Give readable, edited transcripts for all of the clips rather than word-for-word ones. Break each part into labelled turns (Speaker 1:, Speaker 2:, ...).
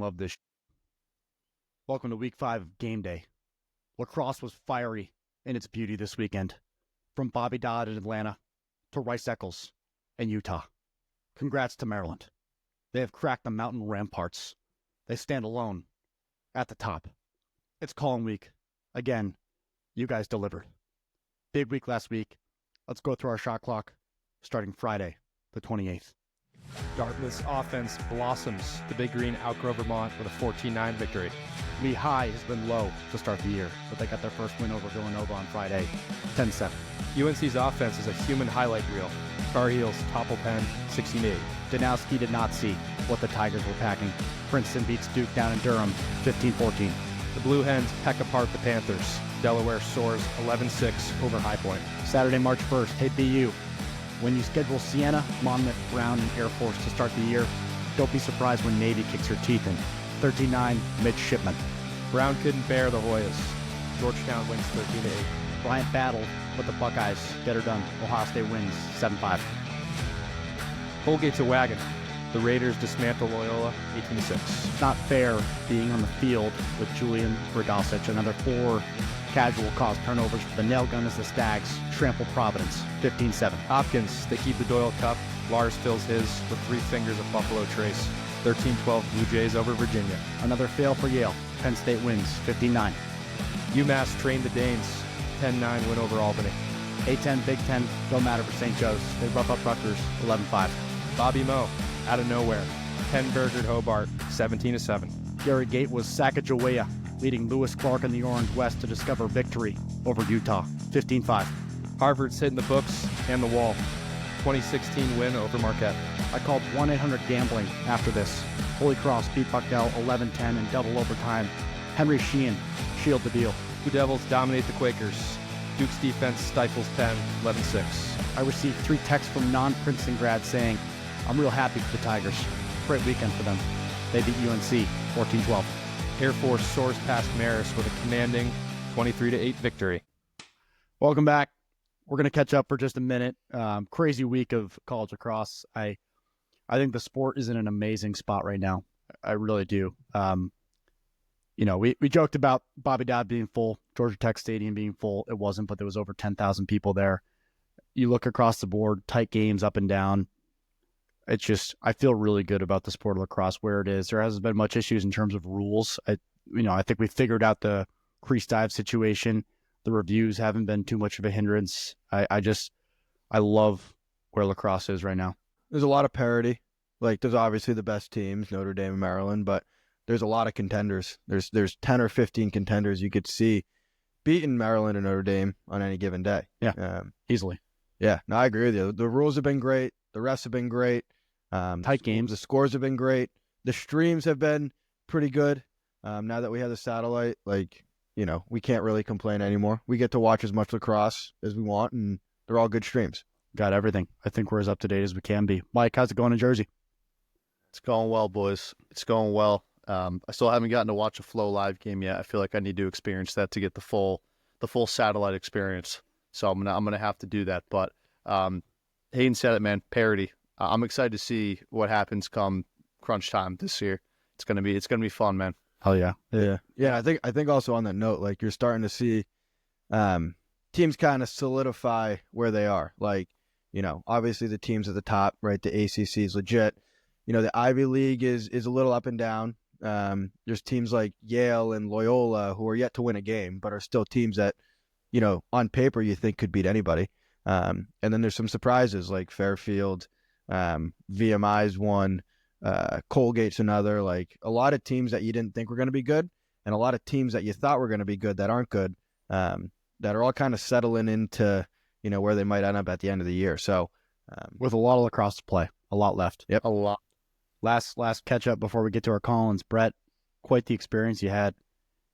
Speaker 1: Love this. Welcome to week 5 of Game Day. Lacrosse was fiery in its beauty this weekend. From Bobby Dodd in Atlanta to Rice Eccles in Utah. Congrats to Maryland. They have cracked the mountain ramparts. They stand alone at the top. It's calling week. Again, you guys delivered. Big week last week. Let's go through our shot clock starting Friday, the 28th.
Speaker 2: Dartmouth's offense blossoms. The Big Green outgrow Vermont with a 14-9 victory.
Speaker 1: Lee High has been low to start the year, but they got their first win over Villanova on Friday, 10-7.
Speaker 2: UNC's offense is a human highlight reel. Tar Heels topple Penn, 16-8.
Speaker 1: Danowski did not see what the Tigers were packing. Princeton beats Duke down in Durham, 15-14.
Speaker 2: The Blue Hens peck apart the Panthers. Delaware soars 11-6 over High Point.
Speaker 1: Saturday, March 1st, hey BU. When you schedule Siena, Monmouth, Brown, and Air Force to start the year, don't be surprised when Navy kicks her teeth in. 13-9, midshipman.
Speaker 2: Brown couldn't bear the Hoyas. Georgetown wins 13-8.
Speaker 1: Bryant battled, but the Buckeyes get her done. Ohio State wins 7-5.
Speaker 2: Colgate's a wagon. The Raiders dismantle Loyola 18-6.
Speaker 1: Not fair being on the field with Julian Bradosic. Another 4 casual cause turnovers for the Nailgun as the Stags trample Providence 15-7.
Speaker 2: Hopkins, they keep the Doyle Cup. Lars fills his with 3 fingers of Buffalo Trace. 13-12 Blue Jays over Virginia.
Speaker 1: Another fail for Yale. Penn State wins 15-9.
Speaker 2: UMass trained the Danes. 10-9 win over Albany.
Speaker 1: A-10, Big Ten, don't matter for St. Joe's. They rough up Rutgers 11-5.
Speaker 2: Bobby Moe, out of nowhere. Penn-Bergered Hobart, 17-7.
Speaker 1: Gary Gate was Sacagawea, leading Lewis Clark and the Orange West to discover victory over Utah, 15-5.
Speaker 2: Harvard's hitting the books and the wall. 2016 win over Marquette.
Speaker 1: I called 1-800-GAMBLING after this. Holy Cross beat Bucknell 11-10 in double overtime. Henry Sheehan shield the deal.
Speaker 2: Blue Devils dominate the Quakers. Duke's defense stifles Penn 11-6.
Speaker 1: I received 3 texts from non-Princeton grads saying, I'm real happy for the Tigers. Great weekend for them. They beat UNC 14-12.
Speaker 2: Air Force soars past Marist with a commanding 23-8 victory.
Speaker 1: Welcome back. We're going to catch up for just a minute. Crazy week of college lacrosse. I think the sport is in an amazing spot right now. I really do. We joked about Bobby Dodd being full, Georgia Tech Stadium being full. It wasn't, but there was over 10,000 people there. You look across the board, tight games up and down. It's just, I feel really good about the sport of lacrosse where it is. There hasn't been much issues in terms of rules. I think we figured out the crease dive situation. The reviews haven't been too much of a hindrance. I love where lacrosse is right now.
Speaker 3: There's a lot of parity. Like, there's obviously the best teams, Notre Dame and Maryland, but there's a lot of contenders. There's 10 or 15 contenders you could see beating Maryland and Notre Dame on any given day.
Speaker 1: Yeah, easily.
Speaker 3: Yeah, no, I agree with you. The rules have been great. The refs have been great.
Speaker 1: Tight games.
Speaker 3: The scores have been great. The streams have been pretty good. Now that we have the satellite, we can't really complain anymore. We get to watch as much lacrosse as we want, and they're all good streams.
Speaker 1: Got everything. I think we're as up to date as we can be. Mike, how's it going in Jersey?
Speaker 4: It's going well, boys. It's going well. I still haven't gotten to watch a Flow live game yet. I feel like I need to experience that to get the full satellite experience. So I'm gonna have to do that. But Hayden said it, man. Parity. I'm excited to see what happens come crunch time this year. It's gonna be fun, man.
Speaker 1: Hell yeah.
Speaker 3: Yeah. I think also on that note, like, you're starting to see teams kind of solidify where they are. Like, obviously the teams at the top, right? The ACC is legit. The Ivy League is a little up and down. There's teams like Yale and Loyola who are yet to win a game, but are still teams that, on paper you think could beat anybody. And then there's some surprises like Fairfield, VMI's one, Colgate's another. Like, a lot of teams that you didn't think were going to be good, and a lot of teams that you thought were going to be good that aren't good, that are all kind of settling into, where they might end up at the end of the year. So
Speaker 1: with a lot of lacrosse to play, a lot left.
Speaker 3: Yep.
Speaker 1: A lot. Last catch up before we get to our call-ins. Brett, quite the experience you had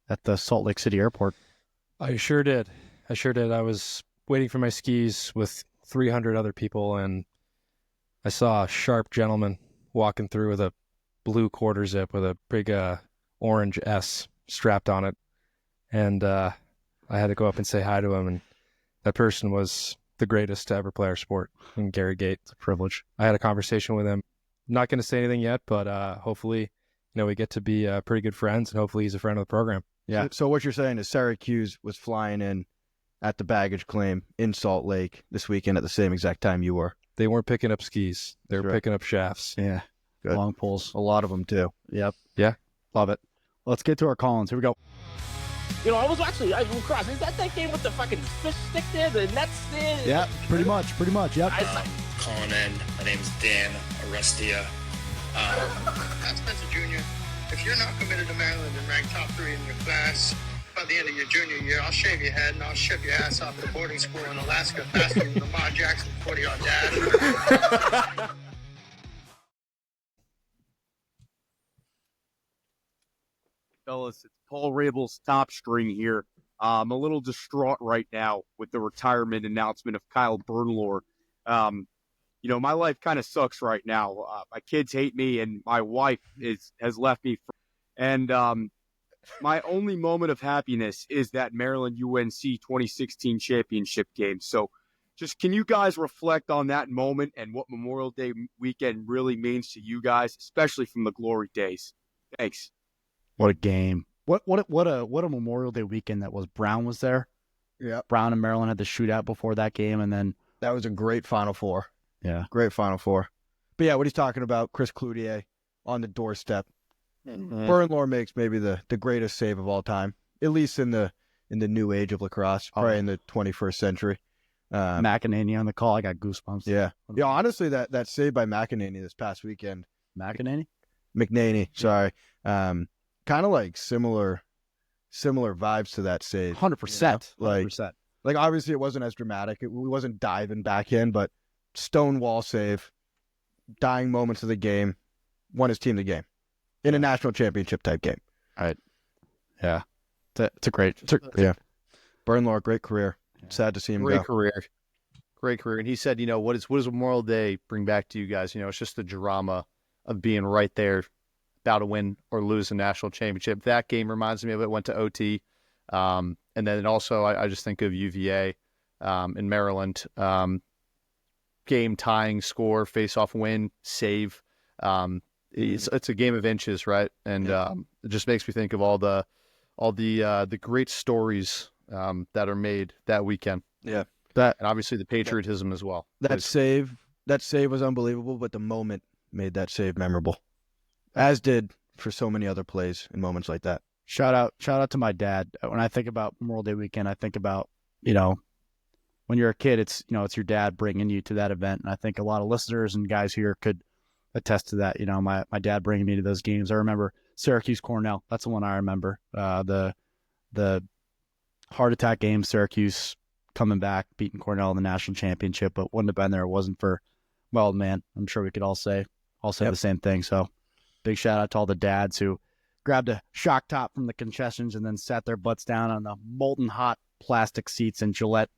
Speaker 1: at the Salt Lake City airport.
Speaker 2: I sure did. I was waiting for my skis with 300 other people, and I saw a sharp gentleman walking through with a blue quarter zip with a big orange S strapped on it. And I had to go up and say hi to him, and that person was the greatest to ever play our sport, in Gary Gate. It's a privilege. I had a conversation with him. Not going to say anything yet, but hopefully we get to be pretty good friends, and hopefully he's a friend of the program.
Speaker 3: Yeah. So what you're saying is Syracuse was flying in at the baggage claim in Salt Lake this weekend at the same exact time you were.
Speaker 2: They weren't picking up skis. They were
Speaker 3: That's right.
Speaker 2: picking up shafts.
Speaker 1: Yeah.
Speaker 3: Good.
Speaker 1: Long pulls.
Speaker 3: A lot of them too.
Speaker 1: Yep.
Speaker 2: Yeah.
Speaker 1: Love it. Let's get to our call-ins. Here we go.
Speaker 5: I was actually Lacrosse. Is that game with the fucking fish stick there, the nets there?
Speaker 1: Yeah, pretty much. Yep.
Speaker 6: Calling in. My name's Dan Arestia.
Speaker 7: Pat Spencer Jr., if you're not committed to Maryland and ranked top 3 in your class, by the end of your junior year, I'll shave your head and I'll ship your ass off to boarding school in Alaska faster than Lamar Jackson 40-yard dash.
Speaker 8: Fellas, it's Paul Rabel's top string here. I'm a little distraught right now with the retirement announcement of Kyle Bernlohr. My life kind of sucks right now. My kids hate me, and my wife has left me. My only moment of happiness is that Maryland UNC 2016 championship game. So just can you guys reflect on that moment and what Memorial Day weekend really means to you guys, especially from the glory days? Thanks.
Speaker 1: What a game. What a Memorial Day weekend that was. Brown was there.
Speaker 3: Yeah.
Speaker 1: Brown and Maryland had the shootout before that game, and then
Speaker 3: That was a great Final Four.
Speaker 1: yeah.
Speaker 3: Great Final Four. But yeah, what he's talking about, Chris Cloutier on the doorstep. Bernlohr makes maybe the greatest save of all time, at least in the new age of lacrosse, probably in the 21st century.
Speaker 1: McEnany on the call. I got goosebumps.
Speaker 3: Yeah. Yeah, honestly, that save by McEnany this past weekend.
Speaker 1: McEnany?
Speaker 3: Sorry. Kind of like similar vibes to that save.
Speaker 1: 100%.
Speaker 3: Like,
Speaker 1: 100%.
Speaker 3: Like, obviously, it wasn't as dramatic. We wasn't diving back in, but stonewall save, dying moments of the game, won his team the game in a national championship type game.
Speaker 1: Yeah. It's a great.
Speaker 3: Yeah. Bernlohr, great career. Sad to see him
Speaker 4: Great
Speaker 3: go.
Speaker 4: Great career. And he said, what does Memorial Day bring back to you guys? It's just the drama of being right there, about to win or lose a national championship. That game reminds me of it. Went to OT. And then also I just think of UVA in Maryland. Game tying score, face-off win, save. It's a game of inches, right? And it just makes me think of all the great stories that are made that weekend.
Speaker 3: Yeah.
Speaker 4: And obviously the patriotism as well.
Speaker 3: That save was unbelievable, but the moment made that save memorable, as did for so many other plays and moments like that.
Speaker 1: Shout out to my dad. When I think about Memorial Day weekend, I think about, when you're a kid, it's your dad bringing you to that event. And I think a lot of listeners and guys here could attest to that. My dad bringing me to those games. I remember Syracuse Cornell. That's the one I remember. The heart attack game, Syracuse coming back, beating Cornell in the national championship, but wouldn't have been there. It wasn't for, well, man, I'm sure we could all say the same thing. So big shout out to all the dads who grabbed a shock top from the concessions and then sat their butts down on the molten hot plastic seats in Gillette,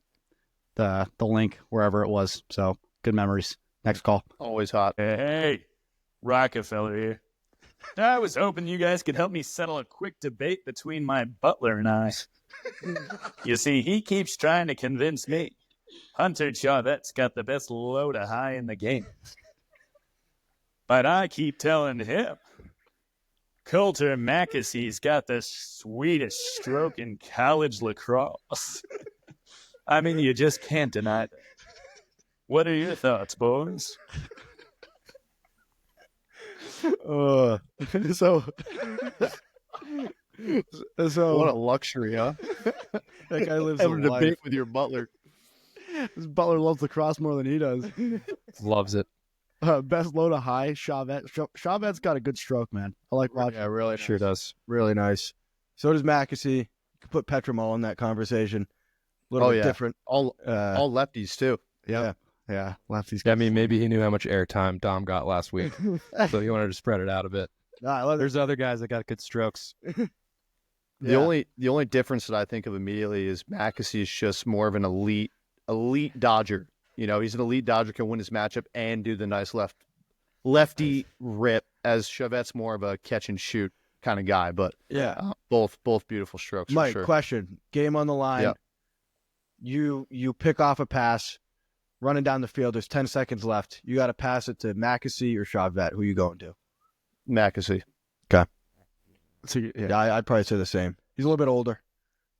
Speaker 1: the link, wherever it was. So good memories. Next call.
Speaker 4: Always hot.
Speaker 9: Hey, Rockefeller here. I was hoping you guys could help me settle a quick debate between my butler and I. You see, he keeps trying to convince me Hunter Chauvette's got the best low to high in the game. But I keep telling him Coulter Mackessy's got the sweetest stroke in college lacrosse. I mean, you just can't deny that. What are your thoughts, boys?
Speaker 3: So
Speaker 4: What a luxury, huh?
Speaker 3: that guy lives
Speaker 4: Have
Speaker 3: a
Speaker 4: a
Speaker 3: life.
Speaker 4: debate with your butler.
Speaker 1: His butler loves lacrosse more than he does.
Speaker 2: Loves it.
Speaker 1: Best low to high, Chauvette. Chauvette's got a good stroke, man. I like watching.
Speaker 3: Yeah, really
Speaker 2: Sure does.
Speaker 3: Really nice. So does Mackesy. You could put Petramol in that conversation. A little bit different.
Speaker 4: All lefties too.
Speaker 1: Yeah, lefties.
Speaker 2: Yeah, I mean, maybe he knew how much airtime Dom got last week, so he wanted to spread it out a bit. There's other guys that got good strokes.
Speaker 4: The only difference that I think of immediately is Mackesy is just more of an elite dodger. He's an elite dodger, can win his matchup and do the nice lefty rip, as Chauvette's more of a catch and shoot kind of guy. But both beautiful strokes.
Speaker 3: Mike,
Speaker 4: for sure.
Speaker 3: question. Game on the line.
Speaker 4: Yeah.
Speaker 3: You pick off a pass, running down the field. There's 10 seconds left. You got to pass it to Mackesy or Chauvette. Who you going to?
Speaker 4: Mackesy.
Speaker 3: Okay.
Speaker 1: So,
Speaker 3: Yeah, I'd probably say the same. He's a little bit older.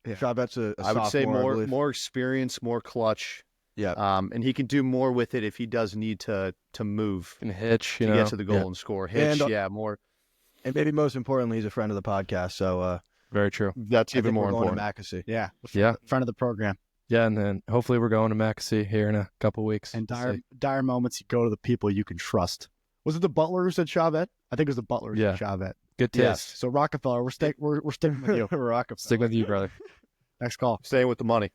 Speaker 1: Yeah.
Speaker 3: Chavette's a
Speaker 4: I would say
Speaker 3: sophomore, I
Speaker 4: more
Speaker 3: believe.
Speaker 4: more experience, more clutch.
Speaker 3: Yeah.
Speaker 4: And he can do more with it if he does need to move
Speaker 2: Can hitch,
Speaker 4: to
Speaker 2: you know.
Speaker 4: get to the goal and score. Hitch,
Speaker 3: And,
Speaker 4: more.
Speaker 3: And maybe most importantly, he's a friend of the podcast. So
Speaker 2: Very true.
Speaker 4: That's
Speaker 3: I
Speaker 4: even
Speaker 3: think
Speaker 4: more
Speaker 3: we're going
Speaker 4: important.
Speaker 3: to Mackesy.
Speaker 1: Yeah.
Speaker 2: Yeah.
Speaker 1: Front of the program.
Speaker 2: Yeah, and then hopefully we're going to Mackesy here in a couple weeks.
Speaker 1: And
Speaker 2: We'll
Speaker 1: dire,
Speaker 2: see.
Speaker 1: dire moments, you go to the people you can trust. Was it the Butler who said Chavette? I think it was the Butler who said Chavette.
Speaker 2: Good taste.
Speaker 3: Yes.
Speaker 1: So Rockefeller, we're sticking with you.
Speaker 3: Rockefeller.
Speaker 2: Stick with you, brother.
Speaker 1: Next call.
Speaker 4: Staying with the money.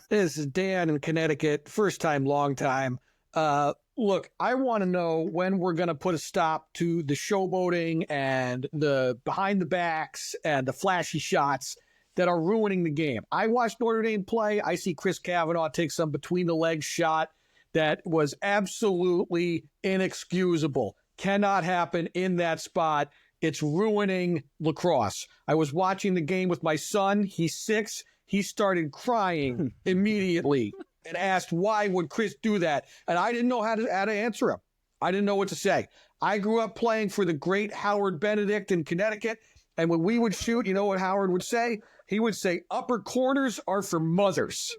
Speaker 10: This is Dan in Connecticut. First time, long time. Look, I want to know when we're going to put a stop to the showboating and the behind the backs and the flashy shots that are ruining the game. I watched Notre Dame play. I see Chris Kavanaugh take some between the legs shot that was absolutely inexcusable. Cannot happen in that spot. It's ruining lacrosse. I was watching the game with my son. He's 6. He started crying immediately and asked, why would Chris do that? And I didn't know how to answer him. I didn't know what to say. I grew up playing for the great Howard Benedict in Connecticut. And when we would shoot, you know what Howard would say? He would say, upper corners are for mothers.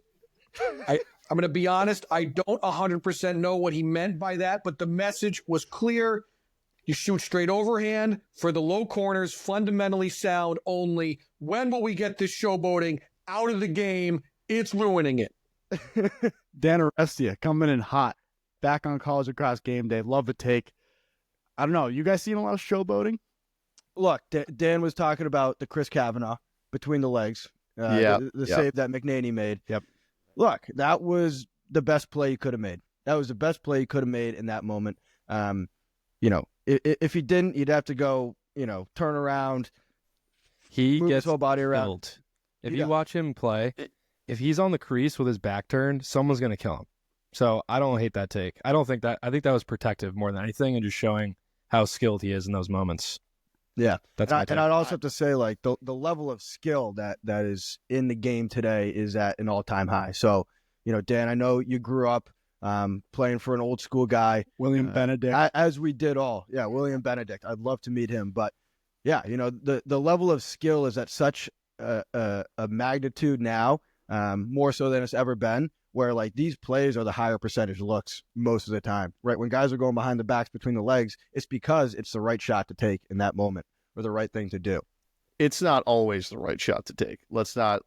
Speaker 10: I'm going to be honest. I don't 100% know what he meant by that, but the message was clear. You shoot straight overhand for the low corners, fundamentally sound only. When will we get this showboating out of the game? It's ruining it.
Speaker 1: Dan Arestia coming in hot. Back on College Lacrosse Game Day. Love the take. I don't know. You guys seen a lot of showboating?
Speaker 3: Look, Dan was talking about the Chris Kavanaugh between the legs. The save that McNaney made.
Speaker 1: Yep.
Speaker 3: Look, that was the best play you could have made. That was the best play you could have made in that moment. If he didn't, you'd have to go, turn around.
Speaker 2: He
Speaker 3: move
Speaker 2: gets
Speaker 3: his whole body around.
Speaker 2: killed. If
Speaker 3: Yeah.
Speaker 2: you watch him play, if he's on the crease with his back turned, someone's going to kill him. So I don't hate that take. I think that was protective more than anything and just showing how skilled he is in those moments.
Speaker 3: Yeah.
Speaker 2: That's
Speaker 3: and,
Speaker 2: my
Speaker 3: I,
Speaker 2: take.
Speaker 3: and I'd also have to say, like, the level of skill that is in the game today is at an all-time high. So, Dan, I know you grew up playing for an old school guy.
Speaker 1: William Benedict.
Speaker 3: As we did all. Yeah, William Benedict. I'd love to meet him. But, yeah, the level of skill is at such a magnitude now, more so than it's ever been, where, like, these plays are the higher percentage looks most of the time, right? When guys are going behind the backs between the legs, it's because it's the right shot to take in that moment or the right thing to do.
Speaker 4: It's not always the right shot to take. Let's not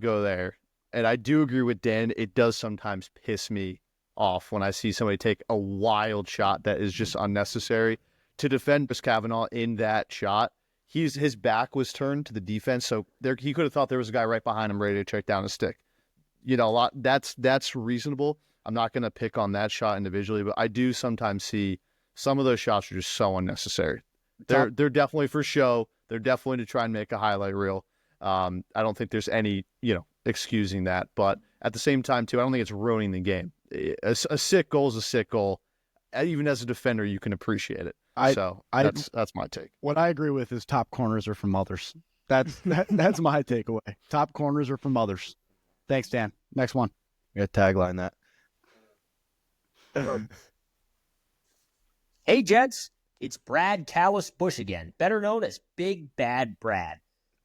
Speaker 4: go there. And I do agree with Dan. It does sometimes piss me off when I see somebody take a wild shot that is just unnecessary. To defend Chris Kavanaugh in that shot, his back was turned to the defense, so he could have thought there was a guy right behind him ready to check down a stick. That's reasonable. I'm not going to pick on that shot individually, but I do sometimes see some of those shots are just so unnecessary. They're definitely for show. They're definitely to try and make a highlight reel. I don't think there's any excusing that, but at the same time too, I don't think it's ruining the game. A sick goal is a sick goal. Even as a defender, you can appreciate it. That's my take.
Speaker 1: What I agree with is top corners are from others. That's my takeaway. Top corners are from others. Thanks, Dan. Next one.
Speaker 3: You got to tagline that.
Speaker 11: Hey, gents. It's Brad Callis Bush again, better known as Big Bad Brad.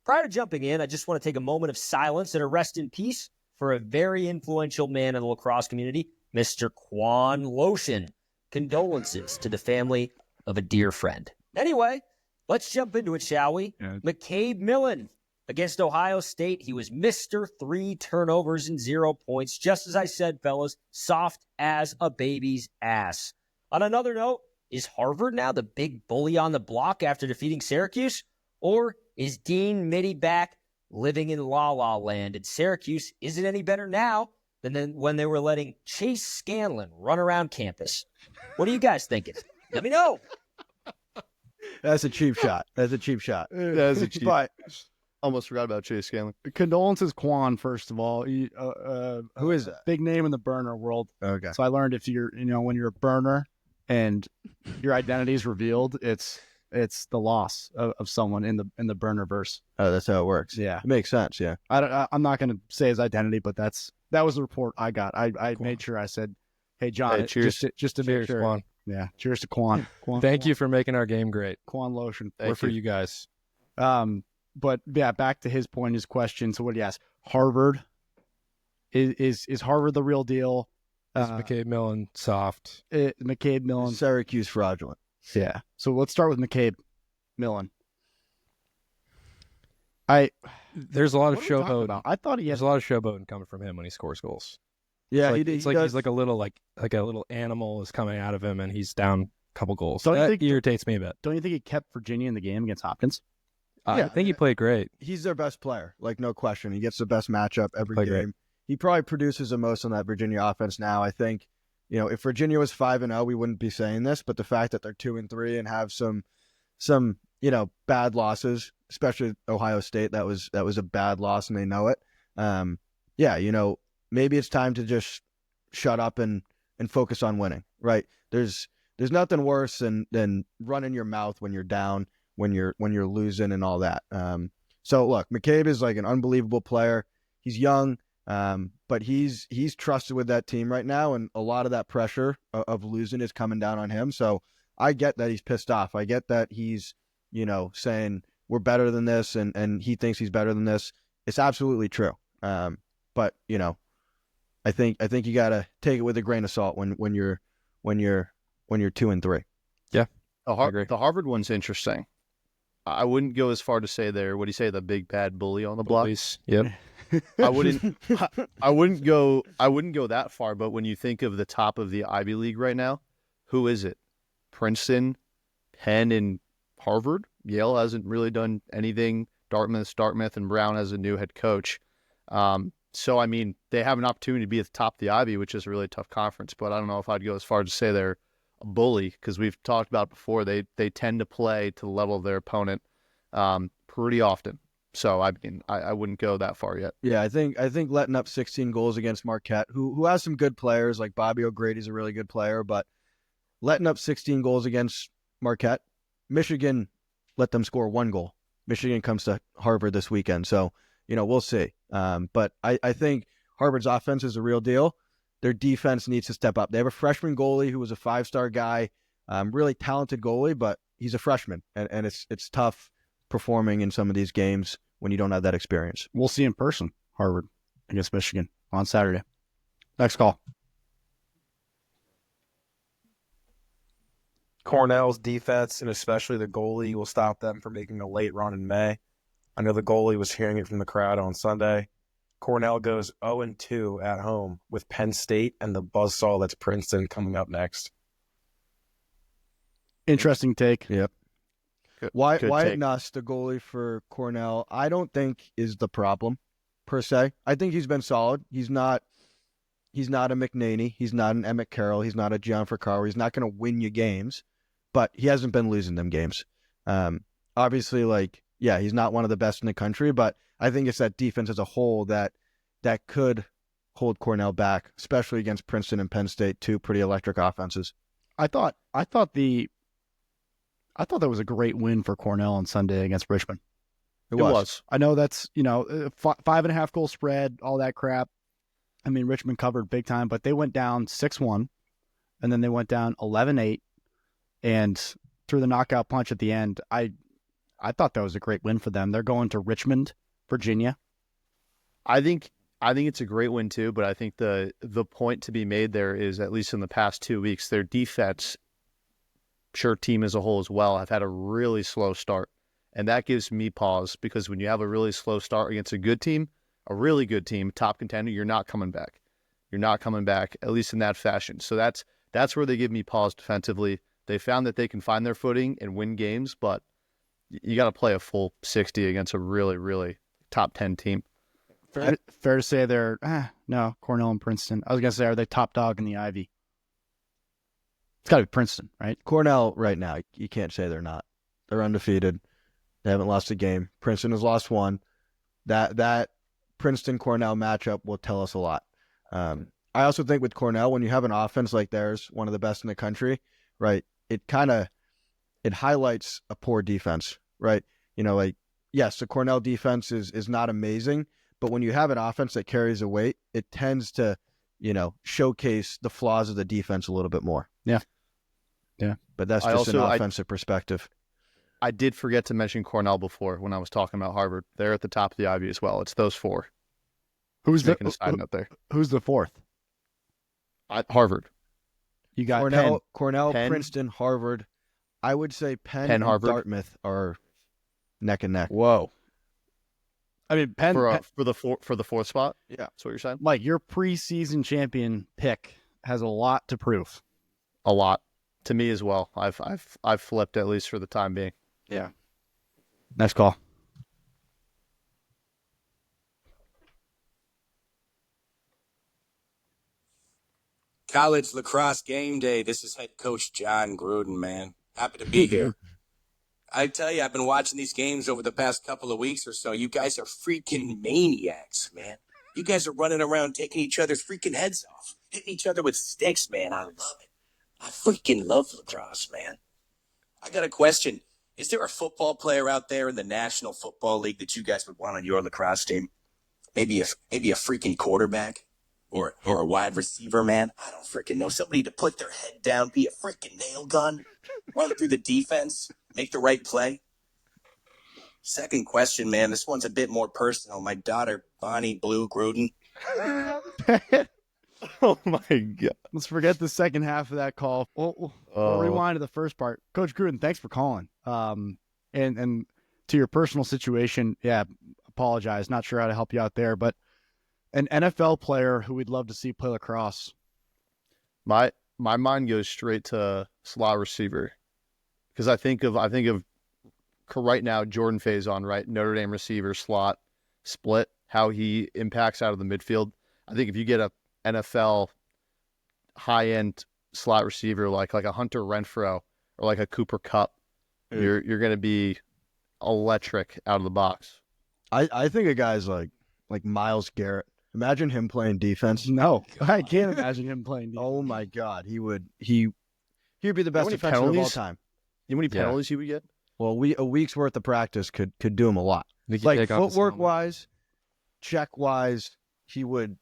Speaker 11: Prior to jumping in, I just want to take a moment of silence and a rest in peace for a very influential man in the lacrosse community, Mr. Quan Lotion. Condolences to the family of a dear friend. Anyway, let's jump into it, shall we?
Speaker 1: Yeah.
Speaker 11: McCabe Millen. Against Ohio State, he was Mr. 3 turnovers and 0 points. Just as I said, fellas, soft as a baby's ass. On another note, is Harvard now the big bully on the block after defeating Syracuse? Or is Dean Mitty back living in La La Land? And Syracuse isn't any better now than when they were letting Chase Scanlon run around campus. What are you guys thinking? Let me know.
Speaker 3: That's a cheap shot.
Speaker 4: But almost forgot about Chase Scanlon.
Speaker 1: Condolences, Quan. First of all,
Speaker 3: Who is that?
Speaker 1: Big name in the burner world.
Speaker 3: Okay.
Speaker 1: So I learned if you're, when you're a burner and your identity is revealed, it's the loss of someone in the burner verse.
Speaker 3: Oh, that's how it works.
Speaker 1: Yeah,
Speaker 3: It makes sense. Yeah.
Speaker 1: I'm not going to say his identity, but that was the report I got. I made sure I said, "Hey, John,
Speaker 4: Hey, cheers.
Speaker 1: just to make
Speaker 2: Cheers,
Speaker 1: sure."
Speaker 2: Quan.
Speaker 1: Yeah, cheers to Quan.
Speaker 2: Thank you for making our game great.
Speaker 1: Quan Lotion.
Speaker 2: We're for you guys.
Speaker 1: But yeah, back to his point, his question. So what do you ask? Harvard is Harvard the real deal?
Speaker 2: Is McCabe Millen soft?
Speaker 1: McCabe Millen,
Speaker 3: Syracuse fraudulent.
Speaker 1: Yeah. So let's start with McCabe Millen.
Speaker 2: There's a lot of
Speaker 1: What are we talking
Speaker 2: showboating.
Speaker 1: about? I thought he had
Speaker 2: There's a lot of showboating coming from him when he scores goals.
Speaker 3: Yeah,
Speaker 2: It's like he's like a little animal is coming out of him, and he's down a couple goals. That irritates me a bit.
Speaker 1: Don't you think he kept Virginia in the game against Hopkins?
Speaker 2: I think he played great.
Speaker 3: He's their best player, like no question. He gets the best matchup every
Speaker 2: Played
Speaker 3: game.
Speaker 2: great.
Speaker 3: He probably produces the most on that Virginia offense now. I think, if Virginia was 5-0, we wouldn't be saying this, but the fact that they're 2-3 and have some bad losses, especially Ohio State, that was a bad loss and they know it. Maybe it's time to just shut up and focus on winning, right? There's nothing worse than running your mouth when you're down, when you're losing and all that. So look, McCabe is like an unbelievable player. He's young, but he's trusted with that team right now, and a lot of that pressure of losing is coming down on him. So I get that he's pissed off. I get that he's, saying we're better than this, and he thinks he's better than this. It's absolutely true. But I think you got to take it with a grain of salt when you're 2-3.
Speaker 2: Yeah,
Speaker 4: I agree. The Harvard one's interesting. I wouldn't go as far to say what do you say, the big bad bully on the block?
Speaker 2: Bullies. Yep.
Speaker 4: I wouldn't go that far, but when you think of the top of the Ivy League right now, who is it? Princeton, Penn, and Harvard. Yale hasn't really done anything. Dartmouth and Brown as a new head coach. So, I mean, they have an opportunity to be at the top of the Ivy, which is a really tough conference, but I don't know if I'd go as far as to say they're a bully, because we've talked about before, they tend to play to the level of their opponent pretty often. So, I mean, I wouldn't go that far yet.
Speaker 3: Yeah, I think letting up 16 goals against Marquette, who has some good players, like Bobby O'Grady's a really good player, but letting up 16 goals against Marquette, Michigan let them score 1 goal. Michigan comes to Harvard this weekend, so we'll see. But I think Harvard's offense is a real deal. Their defense needs to step up. They have a freshman goalie who was a 5-star guy, really talented goalie, but he's a freshman, and it's tough performing in some of these games when you don't have that experience.
Speaker 1: We'll see in person, Harvard against Michigan on Saturday. Next call.
Speaker 12: Cornell's defense, and especially the goalie, will stop them from making a late run in May. I know the goalie was hearing it from the crowd on Sunday. Cornell goes 0-2 at home with Penn State and the buzzsaw that's Princeton coming up next.
Speaker 1: Interesting take.
Speaker 3: Yep. Wyatt Nuss, the goalie for Cornell, I don't think is the problem per se. I think he's been solid. He's not a McNaney. He's not an Emmett Carroll. He's not a Gian Fricaro. He's not going to win you games, but he hasn't been losing them games. Obviously, he's not one of the best in the country, but I think it's that defense as a whole that could hold Cornell back, especially against Princeton and Penn State, two pretty electric offenses.
Speaker 1: I thought that was a great win for Cornell on Sunday against Richmond.
Speaker 3: It was.
Speaker 1: I know that's 5.5 goal spread, all that crap. I mean, Richmond covered big time, but they went down 6-1, and then they went down 11-8, and threw the knockout punch at the end. I thought that was a great win for them. They're going to Richmond, Virginia.
Speaker 4: I think it's a great win too, but I think the point to be made there is, at least in the past 2 weeks, their defense, sure, team as a whole as well, have had a really slow start. And that gives me pause, because when you have a really slow start against a good team, a really good team, top contender, you're not coming back. You're not coming back, at least in that fashion. So that's where they give me pause defensively. They found that they can find their footing and win games, but you got to play a full 60 against a really, really top 10 team.
Speaker 1: Fair to say they're no, Cornell and Princeton. I was gonna say, are they top dog in the Ivy? It's got to be Princeton, right?
Speaker 3: Cornell right now, you can't say they're not. They're undefeated. They haven't lost a game. Princeton has lost one. That Princeton-Cornell matchup will tell us a lot. I also think with Cornell, when you have an offense like theirs, one of the best in the country, right, it highlights a poor defense, right? Yes, the Cornell defense is not amazing, but when you have an offense that carries a weight, it tends to, showcase the flaws of the defense a little bit more.
Speaker 1: Yeah.
Speaker 3: But that's just an offensive perspective.
Speaker 4: I did forget to mention Cornell before when I was talking about Harvard. They're at the top of the Ivy as well. It's those four.
Speaker 1: Who's
Speaker 4: Just making a side note there?
Speaker 1: Who's the fourth?
Speaker 4: Harvard.
Speaker 1: You got
Speaker 3: Cornell,
Speaker 4: Penn.
Speaker 3: Princeton, Harvard. I would say Penn and
Speaker 4: Harvard.
Speaker 3: Dartmouth are neck and neck.
Speaker 1: Whoa. I mean, Penn
Speaker 4: for the fourth spot.
Speaker 3: Yeah,
Speaker 4: that's what you're saying.
Speaker 1: Mike, your preseason champion pick has a lot to prove.
Speaker 4: A lot to me as well. I've flipped, at least for the time being.
Speaker 1: Yeah. Next call.
Speaker 13: College lacrosse game day. This is head coach Jon Gruden, man. Happy to be here. I tell you, I've been watching these games over the past couple of weeks or so. You guys are freaking maniacs, man. You guys are running around taking each other's freaking heads off, hitting each other with sticks, man. I love it. I freaking love lacrosse, man. I got a question. Is there a football player out there in the National Football League that you guys would want on your lacrosse team? Maybe a freaking quarterback? Or a wide receiver, man. I don't freaking know. Somebody to put their head down, be a freaking nail gun, run through the defense, make the right play. Second question, man. This one's a bit more personal. My daughter, Bonnie Blue Gruden.
Speaker 4: Oh my God.
Speaker 1: Let's forget the second half of that call. We'll rewind to the first part. Coach Gruden, thanks for calling. And to your personal situation, yeah, apologize. Not sure how to help you out there, but an NFL player who we'd love to see play lacrosse.
Speaker 4: My mind goes straight to slot receiver, because I think of right now Jordan Faison, right, Notre Dame receiver slot split, how he impacts out of the midfield. I think if you get a NFL high end slot receiver like a Hunter Renfrow or like a Cooper Kupp, you're going to be electric out of the box.
Speaker 3: I think of guys like Myles Garrett. Imagine him playing defense.
Speaker 1: No, I can't imagine him playing defense.
Speaker 3: Oh my God, he would be the best defenseman of all time.
Speaker 4: You know how many penalties he would get?
Speaker 3: Well, a week's worth of practice could do him a lot. Like footwork wise, check wise, he would.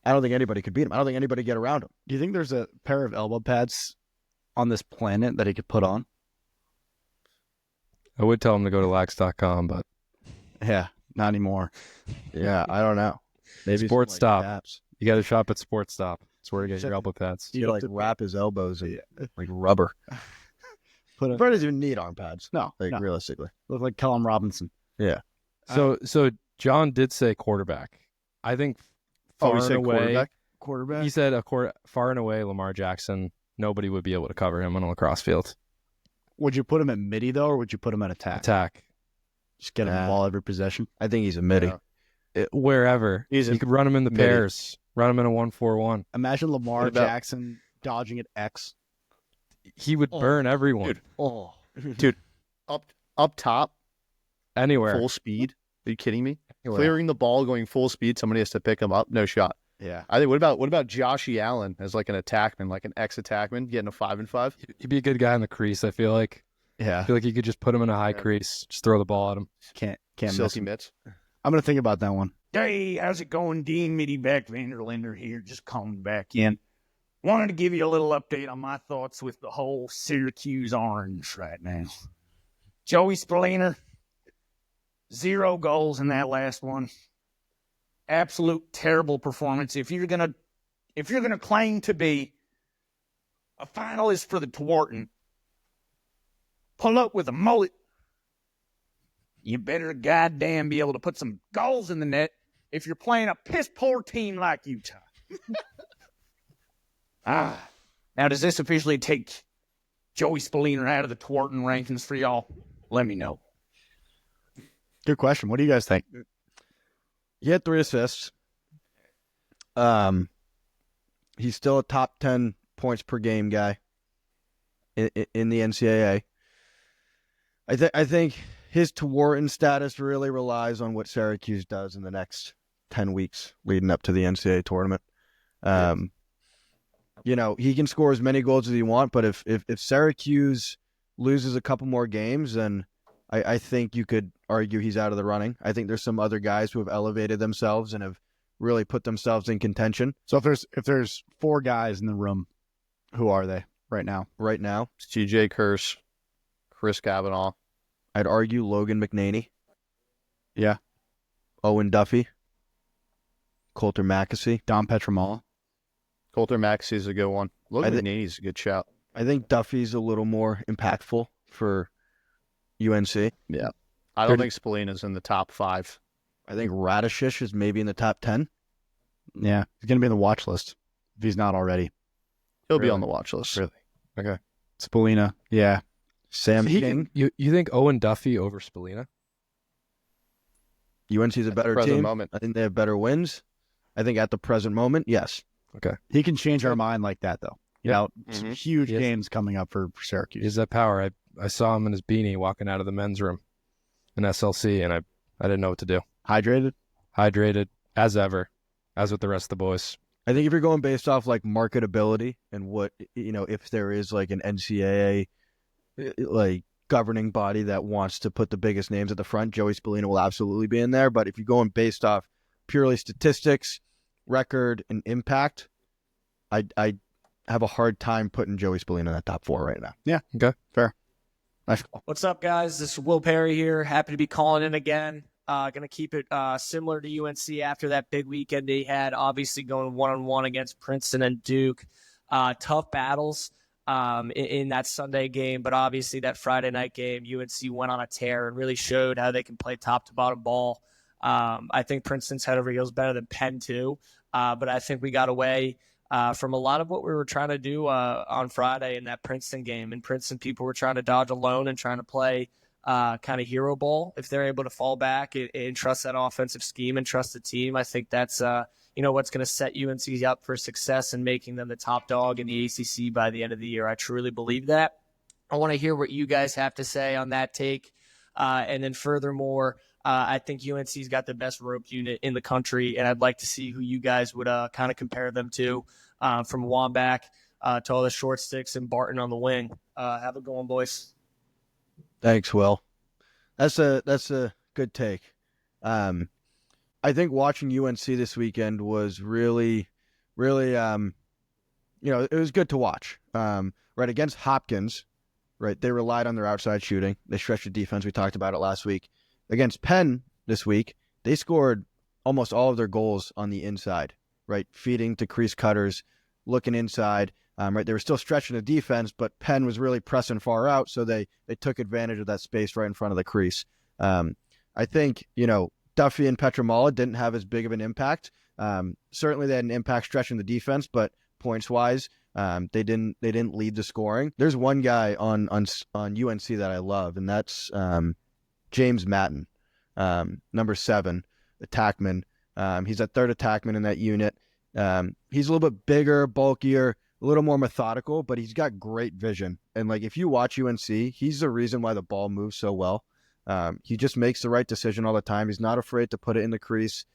Speaker 3: I don't think anybody could beat him. I don't think anybody could get around him.
Speaker 1: Do you think there's a pair of elbow pads on this planet that he could put on?
Speaker 2: I would tell him to go to lax.com, but
Speaker 1: yeah, not anymore.
Speaker 3: Yeah, I don't know. Maybe
Speaker 2: Sports
Speaker 3: some,
Speaker 2: Stop.
Speaker 3: Taps.
Speaker 2: You got to shop at Sports Stop. That's where you get your elbow pads.
Speaker 3: You like wrap his elbows in like rubber. He doesn't even need arm pads.
Speaker 1: No,
Speaker 3: realistically,
Speaker 1: look like Callum Robinson.
Speaker 3: Yeah.
Speaker 2: So John did say quarterback. I think far and away.
Speaker 1: Quarterback.
Speaker 2: He said far and away Lamar Jackson. Nobody would be able to cover him on a lacrosse field.
Speaker 1: Would you put him at midi though, or would you put him at attack?
Speaker 2: Attack.
Speaker 1: Just get him the ball every possession.
Speaker 3: I think he's a midi.
Speaker 4: Yeah.
Speaker 2: Wherever. You could run him in the pairs. Run him in a 1-4-1.
Speaker 1: Imagine Lamar Jackson dodging at X.
Speaker 2: He would burn everyone.
Speaker 4: Dude, up top,
Speaker 2: anywhere,
Speaker 4: full speed. Are you kidding me?
Speaker 2: Anywhere.
Speaker 4: Clearing the ball, going full speed. Somebody has to pick him up. No shot.
Speaker 1: Yeah.
Speaker 4: I think. What about Joshy Allen as like an attackman, like an ex-attackman, getting a 5-5?
Speaker 2: He'd be a good guy in the crease. I feel like.
Speaker 1: Yeah.
Speaker 2: I feel like you could just put him in a high crease, just throw the ball at him.
Speaker 1: Can't miss
Speaker 4: Silky
Speaker 1: him.
Speaker 4: mitts.
Speaker 1: I'm gonna think about that one.
Speaker 9: Hey, how's it going? Dean Mitty Beck Vanderlinder here, just calling back in. Wanted to give you a little update on my thoughts with the whole Syracuse Orange right now. Joey Spillane, 0 goals in that last one. Absolute terrible performance. If you're gonna claim to be a finalist for the Twarton, pull up with a mullet. You better goddamn be able to put some goals in the net if you're playing a piss-poor team like Utah. Now does this officially take Joey Spillane out of the Twarton rankings for y'all? Let me know.
Speaker 1: Good question. What do you guys think?
Speaker 3: He had 3 assists. He's still a top 10 points per game guy in the NCAA. I think his Twarton status really relies on what Syracuse does in the next 10 weeks leading up to the NCAA tournament. You know, he can score as many goals as he wants, but if Syracuse loses a couple more games, then I think you could argue he's out of the running. I think there's some other guys who have elevated themselves and have really put themselves in contention.
Speaker 1: So if there's 4 guys in the room, who are they right now?
Speaker 3: Right now,
Speaker 4: it's TJ Kurse, Chris Kavanaugh.
Speaker 3: I'd argue Logan McNaney.
Speaker 1: Yeah.
Speaker 3: Owen Duffy. Coulter Mackesy.
Speaker 1: Don Petramala.
Speaker 4: Coulter Maxey is a good one. Logan McNaney's a good shout.
Speaker 3: I think Duffy's a little more impactful for UNC.
Speaker 4: Yeah. I don't think Spalina's in the top 5.
Speaker 3: I think Radishish is maybe in the top 10.
Speaker 1: Yeah. He's going to be on the watch list if he's not already.
Speaker 4: He'll be on the watch list.
Speaker 2: Really? Okay.
Speaker 1: Spalina. Yeah.
Speaker 3: Sam King.
Speaker 2: You think Owen Duffy over Spalina?
Speaker 3: UNC's a better
Speaker 4: present
Speaker 3: team.
Speaker 4: moment.
Speaker 3: I think they have better wins. I think at the present moment, yes.
Speaker 2: Okay.
Speaker 1: He can change our mind like that, though. You know, some huge
Speaker 2: Yes.
Speaker 1: games coming up for Syracuse.
Speaker 2: He has that power. I saw him in his beanie walking out of the men's room in SLC, and I didn't know what to do. Hydrated, as ever, as with the rest of the boys.
Speaker 3: I think if you're going based off like marketability and what, if there is like an NCAA like governing body that wants to put the biggest names at the front, Joey Spalina will absolutely be in there. But if you're going based off purely statistics, record, and impact, I have a hard time putting Joey Spalina in that top 4 right now.
Speaker 1: Yeah. Okay. Fair. Nice call.
Speaker 11: What's up, guys? This is Will Perry here. Happy to be calling in again. Going to keep it similar to UNC after that big weekend they had, obviously going 1-on-1 against Princeton and Duke. Tough battles in that Sunday game, but obviously that Friday night game, UNC went on a tear and really showed how they can play top to bottom ball. I think Princeton's head over heels better than Penn too, but I think we got away from a lot of what we were trying to do on Friday in that Princeton game. In Princeton, people were trying to dodge alone and trying to play kind of hero ball. If they're able to fall back and trust that offensive scheme and trust the team, I think that's what's going to set UNC up for success and making them the top dog in the ACC by the end of the year. I truly believe that. I want to hear what you guys have to say on that take. And then furthermore, I think UNC's got the best rope unit in the country, and I'd like to see who you guys would kind of compare them to, from Wambach to all the short sticks and Barton on the wing. Have a good one, boys.
Speaker 3: Thanks, Will. That's a good take. I think watching UNC this weekend was really, really, it was good to watch. Right, against Hopkins, right, they relied on their outside shooting. They stretched the defense. We talked about it last week. Against Penn this week, they scored almost all of their goals on the inside, right, feeding to crease cutters, looking inside. Right, they were still stretching the defense, but Penn was really pressing far out, so they took advantage of that space right in front of the crease. I think, Duffy and Petramala didn't have as big of an impact. Certainly they had an impact stretching the defense, but points-wise, they didn't lead the scoring. There's one guy on UNC that I love, and that's James Matten, number 7, attackman. He's a third attackman in that unit. He's a little bit bigger, bulkier, a little more methodical, but he's got great vision. And like if you watch UNC, he's the reason why the ball moves so well. He just makes the right decision all the time. He's not afraid to put it in the crease.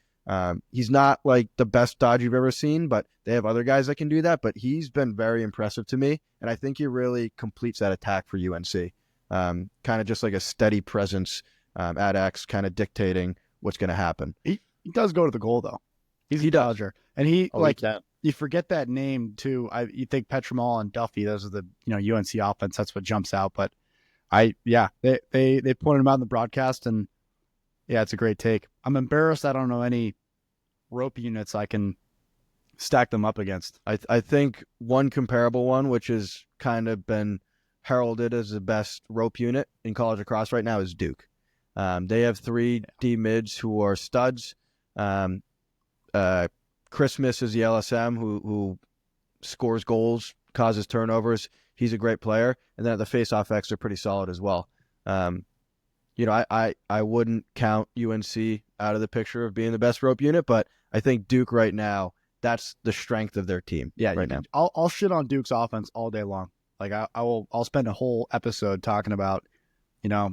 Speaker 3: He's not like the best dodge you've ever seen, but they have other guys that can do that. But he's been very impressive to me, and I think he really completes that attack for UNC. Kind of just like a steady presence at X, kind of dictating what's going to happen.
Speaker 1: He does go to the goal though. He's a dodger, and you forget that name too. You think Petramala and Duffy; those are the UNC offense. That's what jumps out. But they pointed him out in the broadcast, and yeah, it's a great take. I'm embarrassed I don't know any rope units I can stack them up against.
Speaker 3: I think one comparable one, which has kind of been heralded as the best rope unit in college lacrosse right now, is Duke. They have 3 D mids who are studs. Christmas is the LSM who scores goals, causes turnovers. He's a great player. And then at the face-off X, they're pretty solid as well. I wouldn't count UNC out of the picture of being the best rope unit, but I think Duke right now, that's the strength of their team right now.
Speaker 1: I'll shit on Duke's offense all day long. Like I'll spend a whole episode talking about,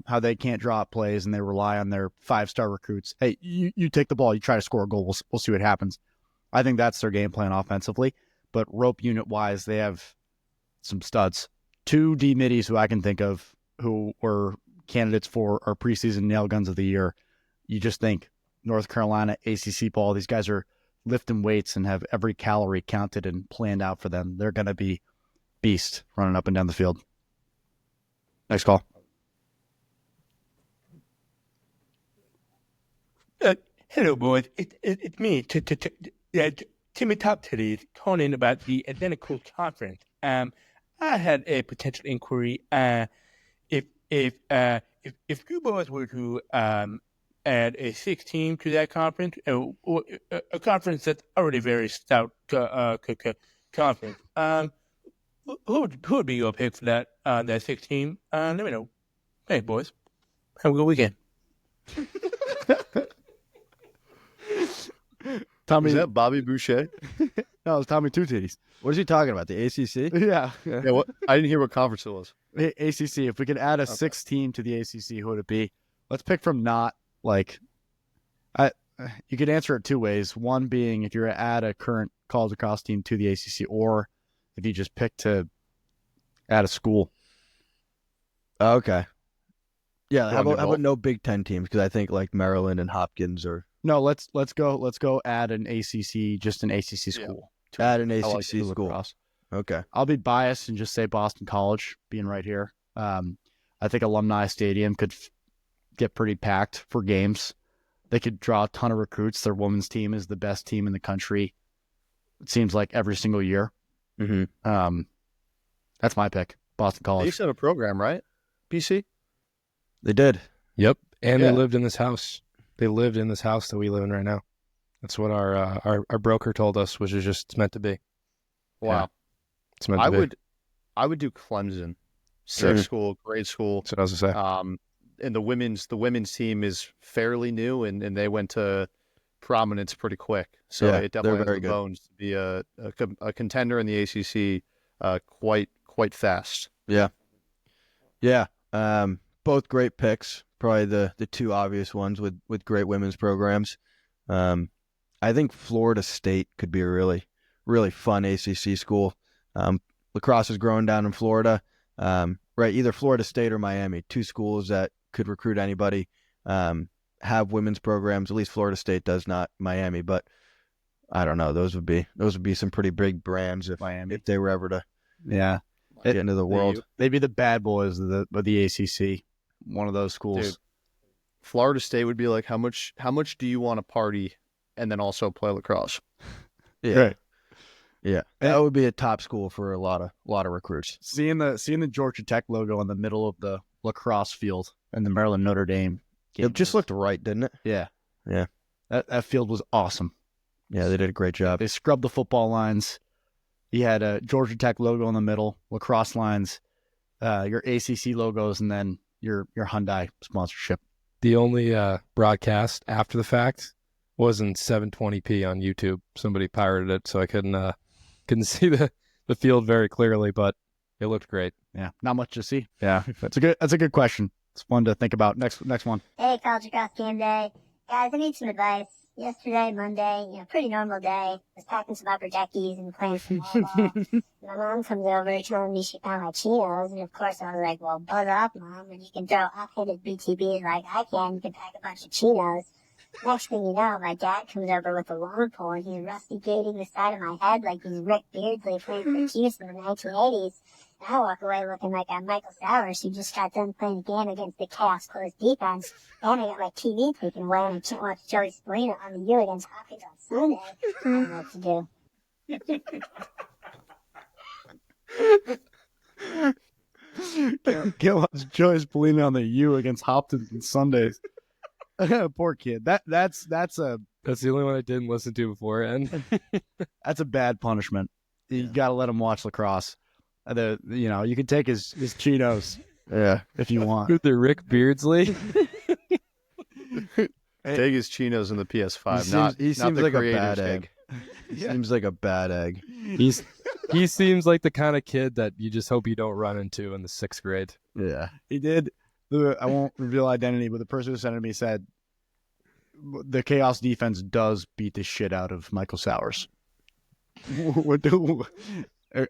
Speaker 1: how they can't draw up plays and they rely on their 5-star recruits. Hey, you take the ball, you try to score a goal. We'll see what happens. I think that's their game plan offensively, but rope unit wise, they have some studs. 2 D middies who I can think of who were candidates for our preseason nail guns of the year. You just think North Carolina, ACC ball, these guys are lifting weights and have every calorie counted and planned out for them. They're going to be beast running up and down the field. Next call.
Speaker 14: Hello, boys. It's me, Timmy Top Titties, calling about the Identical Conference. I had a potential inquiry. If you boys were to add a 6 team to that conference, a conference that's already very stout conference, who would be your pick for that 6 team? Let me know. Hey, boys, have a good weekend.
Speaker 4: Tommy, is that Bobby Boucher?
Speaker 1: No, it's Tommy Two Titties.
Speaker 3: What is he talking about? The ACC?
Speaker 1: Yeah.
Speaker 4: What? I didn't hear what conference it was.
Speaker 1: ACC. If we could add a 6 team to the ACC, who would it be? Let's pick from not like. You could answer it 2 ways. One being if you're add a current college lacrosse team to the ACC, or if you just pick to add a school.
Speaker 3: Okay. Yeah. How about no Big Ten teams? Because I think like Maryland and Hopkins are.
Speaker 1: No, let's go add an ACC, just an ACC school.
Speaker 3: Yeah. Add an ACC school.
Speaker 1: Lacrosse.
Speaker 3: Okay.
Speaker 1: I'll be biased and just say Boston College, being right here. I think Alumni Stadium could get pretty packed for games. They could draw a ton of recruits. Their women's team is the best team in the country. It seems like every single year.
Speaker 3: Mm-hmm.
Speaker 1: That's my pick. Boston College.
Speaker 4: They used to have a program, right? BC?
Speaker 3: They did.
Speaker 2: Yep. And they lived in this house. They lived in this house that we live in right now. That's what our broker told us, which is just it's meant to be.
Speaker 4: Wow.
Speaker 2: Yeah. It's meant to be.
Speaker 4: I would do Clemson. Sick school, great school.
Speaker 2: That's what I was going to say.
Speaker 4: And the women's team is fairly new, and they went to prominence pretty quick. So it definitely has the bones to be a contender in the ACC quite fast.
Speaker 3: Yeah. Yeah. Both great picks. Probably the 2 obvious ones with great women's programs. I think Florida State could be a really, really fun ACC school. Lacrosse is growing down in Florida. Right, either Florida State or Miami, 2 schools that could recruit anybody, have women's programs. At least Florida State does not. Miami, but I don't know. Those would be some pretty big brands if they were ever to get into the world.
Speaker 1: They'd be the bad boys of the ACC. One of those schools.
Speaker 4: Dude, Florida State would be like, how much do you want to party and then also play lacrosse?
Speaker 3: Yeah. Right. Yeah. That would be a top school for a lot of recruits.
Speaker 1: Seeing the Georgia Tech logo in the middle of the lacrosse field and the Maryland Notre Dame game.
Speaker 3: It just looked right, didn't it?
Speaker 1: Yeah.
Speaker 3: Yeah.
Speaker 1: That field was awesome.
Speaker 3: Yeah, they did a great job.
Speaker 1: They scrubbed the football lines. You had a Georgia Tech logo in the middle, lacrosse lines, your ACC logos, and then your Hyundai sponsorship.
Speaker 2: The only broadcast after the fact was in 720p on YouTube. Somebody pirated it, so I couldn't see the field very clearly, but it looked great.
Speaker 1: Yeah, not much to see. Yeah, that's a good question. It's fun to think about. Next one.
Speaker 15: Hey, College Lacrosse Game Day. Guys, I need some advice. Yesterday, Monday, pretty normal day. Was packing some upper deckies and playing some volleyball. My mom comes over telling me she found my chinos, and of course I was like, well, buzz up, Mom, and you can throw up-hitted BTBs like I can. You can pack a bunch of chinos. Next thing you know, my dad comes over with a lawn pole, and he's rusty gating the side of my head like he's Rick Beardsley playing for Chiefs in the 1980s. And I walk away looking like a Michael Sowers who just got done playing a game against the Chaos Closed defense. And I got my TV taken away, and I can't watch Joey Spallina on the U against Hopkins on Sunday. I don't know what to do.
Speaker 1: Can't watch Joey Spallina on the U against Hopkins on Sundays. Poor kid. That's the
Speaker 2: only one I didn't listen to beforehand.
Speaker 1: That's a bad punishment. You got to let him watch lacrosse. You can take his chinos, if you want.
Speaker 2: The Rick Beardsley.
Speaker 4: Take his chinos in the PS5.
Speaker 3: He seems like a bad egg. He seems like a bad egg.
Speaker 2: He seems like the kind of kid that you just hope you don't run into in the 6th grade.
Speaker 3: Yeah,
Speaker 1: he did. I won't reveal identity, but the person who sent it to me said the Chaos defense does beat the shit out of Michael Sowers.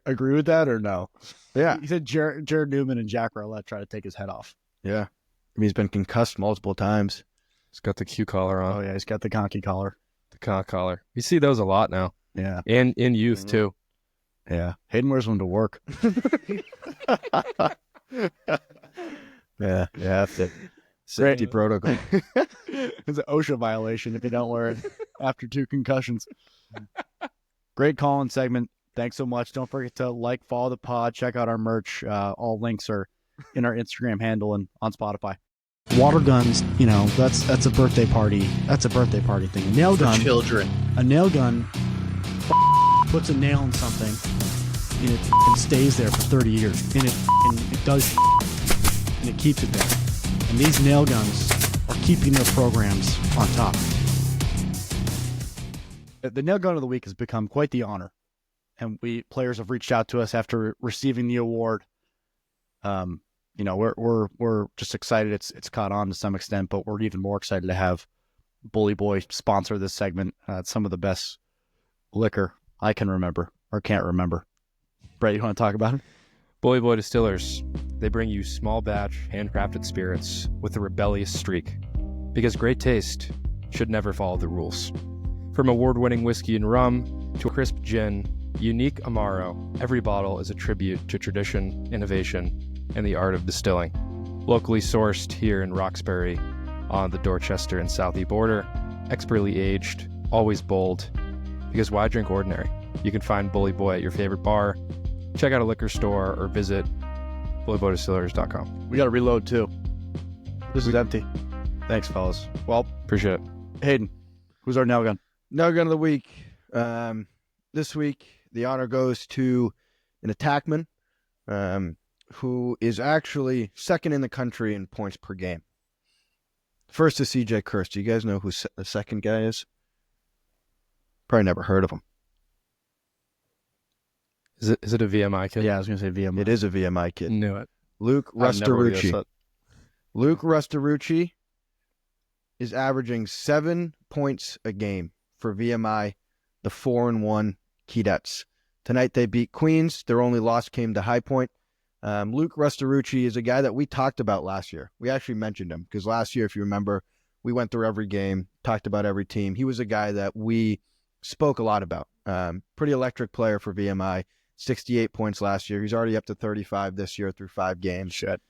Speaker 1: Agree with that or no?
Speaker 3: Yeah.
Speaker 1: He said Jared Newman and Jack Rowlett try to take his head off.
Speaker 3: Yeah. I mean, he's been concussed multiple times.
Speaker 2: He's got the Q collar on.
Speaker 1: Oh, yeah. He's got the conky collar.
Speaker 2: The conch collar. You see those a lot now.
Speaker 1: Yeah.
Speaker 2: And in youth, too.
Speaker 1: Yeah. Hayden wears one to work.
Speaker 3: Yeah. Safety protocol.
Speaker 1: It's an OSHA violation if you don't wear it after 2 concussions. Great call-in segment. Thanks so much. Don't forget to like, follow the pod, check out our merch. All links are in our Instagram handle and on Spotify. Water guns, that's a birthday party. That's a birthday party thing. A nail gun.
Speaker 4: Children.
Speaker 1: A nail gun puts a nail in something and it stays there for 30 years. And it does and it keeps it there. And these nail guns are keeping their programs on top. The nail gun of the week has become quite the honor. And players have reached out to us after receiving the award. We're just excited. It's caught on to some extent, but we're even more excited to have Bully Boy sponsor this segment. It's some of the best liquor I can remember or can't remember. Brett, you want to talk about it?
Speaker 2: Bully Boy Distillers. They bring you small batch, handcrafted spirits with a rebellious streak. Because great taste should never follow the rules. From award-winning whiskey and rum to a crisp gin, unique Amaro, every bottle is a tribute to tradition, innovation, and the art of distilling. Locally sourced here in Roxbury on the Dorchester and Southie border, expertly aged, always bold. Because why drink ordinary? You can find Bully Boy at your favorite bar, check out a liquor store, or visit bullyboydistillers.com.
Speaker 1: We got to reload too. This is empty. Thanks, fellas. Well,
Speaker 2: appreciate it.
Speaker 1: Hayden, who's our nail gun?
Speaker 3: Nail gun of the week. This week, the honor goes to an attackman who is actually second in the country in points per game. First is CJ Kurst. Do you guys know who the second guy is? Probably never heard of him.
Speaker 2: Is it a VMI kid?
Speaker 1: Yeah, I was going to say VMI.
Speaker 3: It is a VMI kid.
Speaker 2: Knew it.
Speaker 3: Luke Rustarucci. Luke Rustarucci is averaging 7 points a game for VMI, the 4-1 Keydets. Tonight they beat Queens. Their only loss came to High Point. Luke Rustarucci is a guy that we talked about last year. We actually mentioned him because last year, if you remember, we went through every game, talked about every team. He was a guy that we spoke a lot about. Pretty electric player for VMI. 68 points last year. He's already up to 35 this year through 5 games.
Speaker 2: Shit.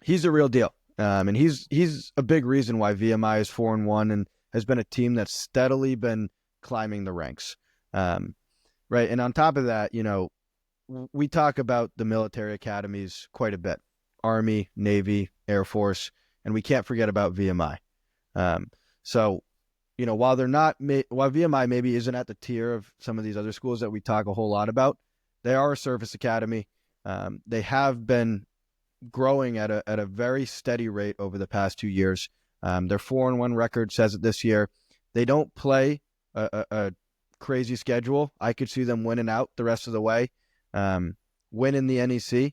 Speaker 3: He's a real deal. And he's a big reason why VMI is 4-1 and has been a team that's steadily been climbing the ranks. Right. And on top of that, we talk about the military academies quite a bit. Army, Navy, Air Force, and we can't forget about VMI. So, while VMI maybe isn't at the tier of some of these other schools that we talk a whole lot about, they are a service academy. They have been growing at a very steady rate over the past 2 years. Their 4-1 record says it this year. They don't play a crazy schedule. I could see them winning out the rest of the way, winning the NEC,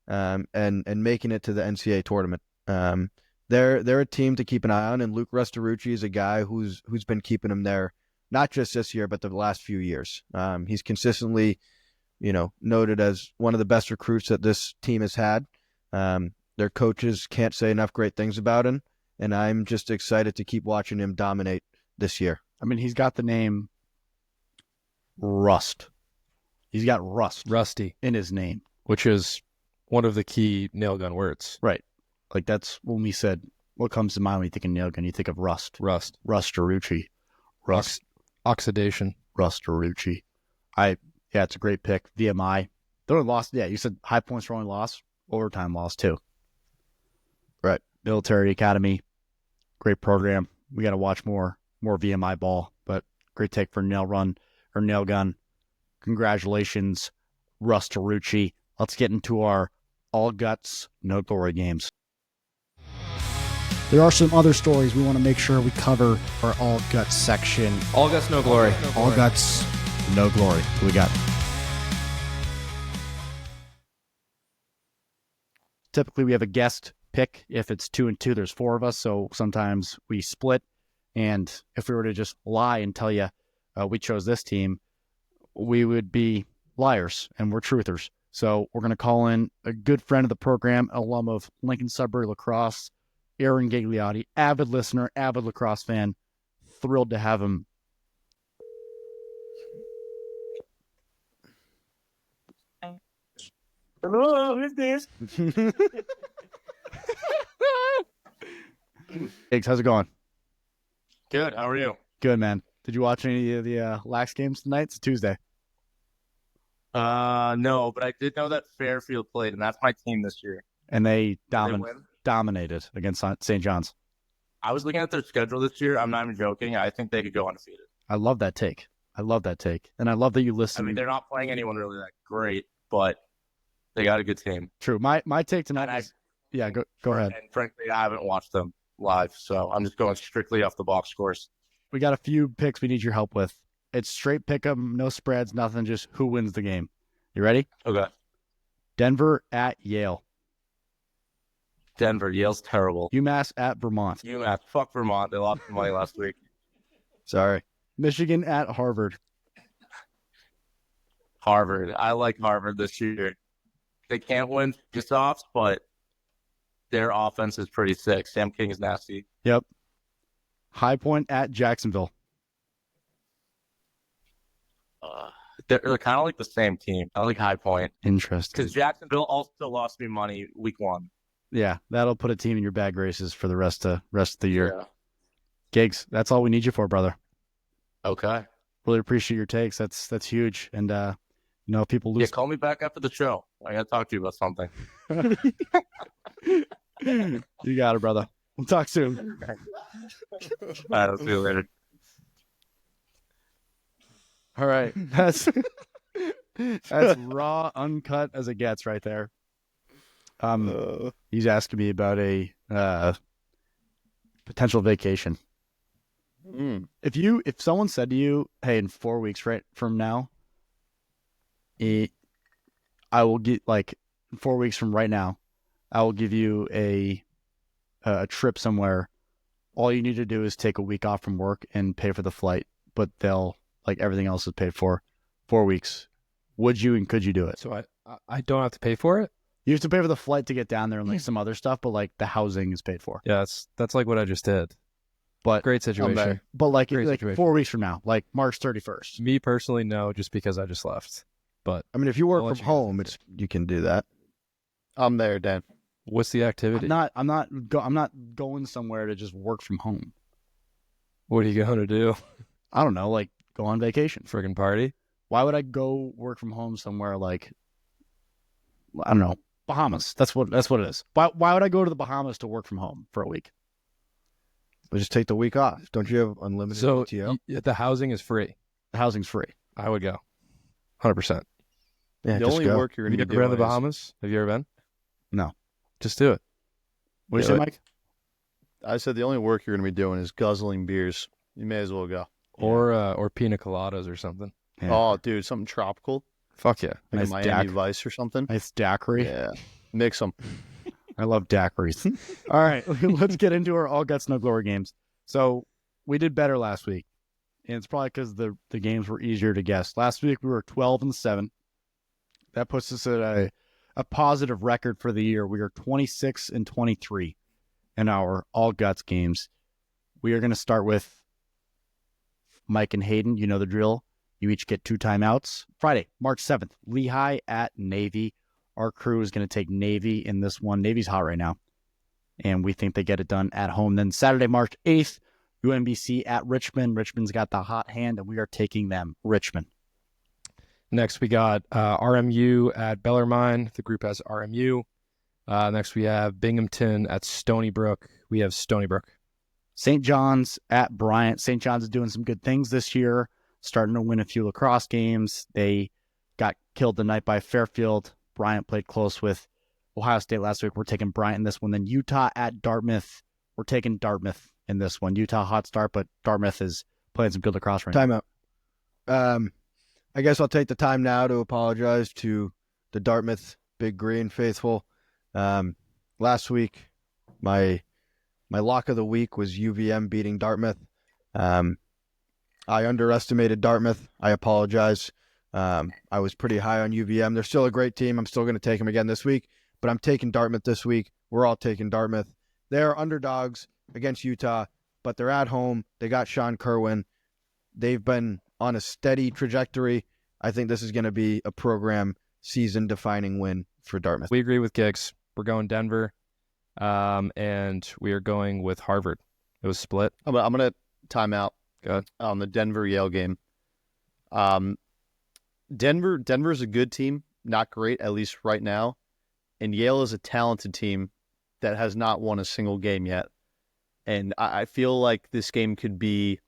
Speaker 3: and making it to the NCAA tournament. They're a team to keep an eye on, and Luke Rustarucci is a guy who's been keeping them there, not just this year, but the last few years. He's consistently, noted as one of the best recruits that this team has had. Their coaches can't say enough great things about him, and I'm just excited to keep watching him dominate this year.
Speaker 1: I mean, he's got the name Rust. He's got
Speaker 2: Rusty
Speaker 1: in his name,
Speaker 2: which is one of the key nail gun words.
Speaker 1: Right. Like that's when we said, what comes to mind when you think of nail gun? You think of rust. Rustarucci.
Speaker 2: Oxidation.
Speaker 1: Rustarucci. It's a great pick. VMI. They only lost. Yeah, you said High Points for only loss. Overtime loss too.
Speaker 3: Right.
Speaker 1: Military Academy. Great program. We got to watch more VMI ball, but great take for nail gun. Congratulations, Rustarucci. Let's get into our all guts, no glory games. There are some other stories we want to make sure we cover our all guts section.
Speaker 2: All guts, no glory.
Speaker 1: All guts, no glory. Who we got? Typically, we have a guest pick. If it's 2 and 2, there's 4 of us, so sometimes we split. And if we were to just lie and tell you we chose this team, we would be liars, and we're truthers. So we're going to call in a good friend of the program, alum of Lincoln Sudbury Lacrosse, Aaron Gagliotti, avid listener, avid lacrosse fan. Thrilled to have him.
Speaker 14: Hello, who's this?
Speaker 1: Higgs, how's it going?
Speaker 9: Good. How are you?
Speaker 1: Good, man. Did you watch any of the Lax games tonight? It's Tuesday.
Speaker 9: No, but I did know that Fairfield played, and that's my team this year.
Speaker 1: And they
Speaker 9: win?
Speaker 1: dominated against St. John's.
Speaker 9: I was looking at their schedule this year. I'm not even joking. I think they could go undefeated.
Speaker 1: I love that take. And I love that you listen.
Speaker 9: I mean, they're not playing anyone really that great, but they got a good team.
Speaker 1: True. My take tonight is, yeah, go ahead.
Speaker 9: And frankly, I haven't watched them live, so I'm just going strictly off the box scores.
Speaker 1: We got a few picks we need your help with. It's straight pick 'em, no spreads, nothing, just who wins the game. You ready?
Speaker 9: Okay.
Speaker 1: Denver at Yale.
Speaker 9: Denver. Yale's terrible.
Speaker 1: UMass at Vermont.
Speaker 9: UMass. Fuck Vermont. They lost some money last week.
Speaker 3: Sorry.
Speaker 1: Michigan at Harvard.
Speaker 9: Harvard. I like Harvard this year. They can't win face-offs, but their offense is pretty sick. Sam King is nasty.
Speaker 1: Yep. High Point at Jacksonville.
Speaker 9: They're kind of like the same team. I like High Point.
Speaker 1: Interesting.
Speaker 9: Because Jacksonville also lost me money week 1.
Speaker 1: Yeah, that'll put a team in your bag races for the rest of the year. Yeah. Gigs, that's all we need you for, brother.
Speaker 9: Okay.
Speaker 1: Really appreciate your takes. That's huge. And if people lose.
Speaker 9: Yeah, call me back after the show. I gotta talk to you about something.
Speaker 1: You got it, brother. We'll talk soon.
Speaker 9: All right, I'll see you later.
Speaker 1: All right. That's raw, uncut as it gets right there. He's asking me about a potential vacation. If someone said to you, "Hey, in 4 weeks right from now, I will get 4 weeks from right now, I will give you a trip somewhere. All you need to do is take a week off from work and pay for the flight, but they'll everything else is paid for. 4 weeks. Would you and could you do it?
Speaker 2: So I don't have to pay for it?
Speaker 1: You have to pay for the flight to get down there and some other stuff, but the housing is paid for.
Speaker 2: Yeah, that's like what I just did.
Speaker 1: But
Speaker 2: great situation.
Speaker 1: But
Speaker 2: situation.
Speaker 1: 4 weeks from now, March 31st.
Speaker 2: Me personally, no, just because I just left. But
Speaker 3: I mean, if you work from home, you can do that.
Speaker 4: I'm there, Dan.
Speaker 2: What's the activity?
Speaker 1: I'm not going somewhere to just work from home.
Speaker 2: What are you going to do?
Speaker 1: I don't know, go on vacation.
Speaker 2: Friggin' party?
Speaker 1: Why would I go work from home somewhere I don't know, Bahamas? That's what it is. Why would I go to the Bahamas to work from home for a week?
Speaker 3: Well, just take the week off. Don't you have unlimited PTO?
Speaker 2: The housing is free.
Speaker 1: The housing's free.
Speaker 2: I would go. 100%.
Speaker 3: Yeah,
Speaker 4: the only work you're going to be doing
Speaker 2: been to the Bahamas? Have you ever been?
Speaker 1: No.
Speaker 2: Just do it.
Speaker 1: What do you say, Mike?
Speaker 4: I said the only work you're going to be doing is guzzling beers. You may as well go.
Speaker 2: Or pina coladas or something.
Speaker 4: Yeah. Oh, dude, something tropical.
Speaker 2: Fuck yeah.
Speaker 4: Like a Miami Vice or something.
Speaker 1: Nice daiquiri.
Speaker 4: Yeah. Mix them.
Speaker 1: I love daiquiris. All right, let's get into our All Guts No Glory games. So we did better last week, and it's probably because the games were easier to guess. Last week we were 12-7. That puts us at a positive record for the year. We are 26-23 in our All Guts games. We are going to start with Mike and Hayden. You know the drill. You each get 2 timeouts. Friday, March 7th, Lehigh at Navy. Our crew is going to take Navy in this one. Navy's hot right now, and we think they get it done at home. Then Saturday, March 8th, UMBC at Richmond. Richmond's got the hot hand, and we are taking them. Richmond.
Speaker 2: Next, we got RMU at Bellarmine. The group has RMU. Next, we have Binghamton at Stony Brook. We have Stony Brook.
Speaker 1: St. John's at Bryant. St. John's is doing some good things this year, starting to win a few lacrosse games. They got killed tonight by Fairfield. Bryant played close with Ohio State last week. We're taking Bryant in this one. Then Utah at Dartmouth. We're taking Dartmouth in this one. Utah, hot start, but Dartmouth is playing some good lacrosse right now.
Speaker 3: Timeout. I guess I'll take the time now to apologize to the Dartmouth Big Green faithful. Last week, my lock of the week was UVM beating Dartmouth. I underestimated Dartmouth. I apologize. I was pretty high on UVM. They're still a great team. I'm still going to take them again this week, but I'm taking Dartmouth this week. We're all taking Dartmouth. They're underdogs against Utah, but they're at home. They got Sean Kerwin. They've been on a steady trajectory. I think this is going to be a program season-defining win for Dartmouth.
Speaker 2: We agree with Giggs. We're going Denver, and we are going with Harvard. It was split.
Speaker 4: I'm going to timeout.
Speaker 2: Good.
Speaker 4: On the Denver Yale game. Denver's a good team, not great, at least right now. And Yale is a talented team that has not won a single game yet. And I feel like this game could be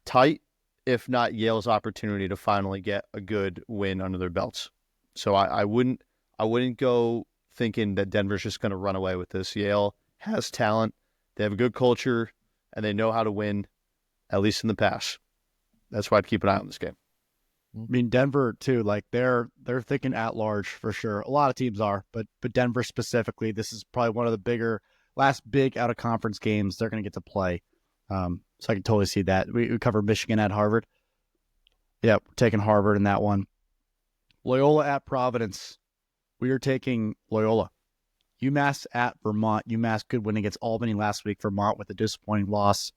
Speaker 4: tight, if not Yale's opportunity to finally get a good win under their belts. So I wouldn't go thinking that Denver's just going to run away with this. Yale has talent, they have a good culture, and they know how to win, at least in the past. That's why I'd keep an eye on this game.
Speaker 1: I mean, Denver too, like they're thinking at large for sure. A lot of teams are, but Denver specifically, this is probably one of the last big out of conference games they're going to get to play. So I can totally see that. We covered Michigan at Harvard. Yeah, we're taking Harvard in that one. Loyola at Providence. We are taking Loyola. UMass at Vermont. UMass could win against Albany last week. Vermont with a disappointing loss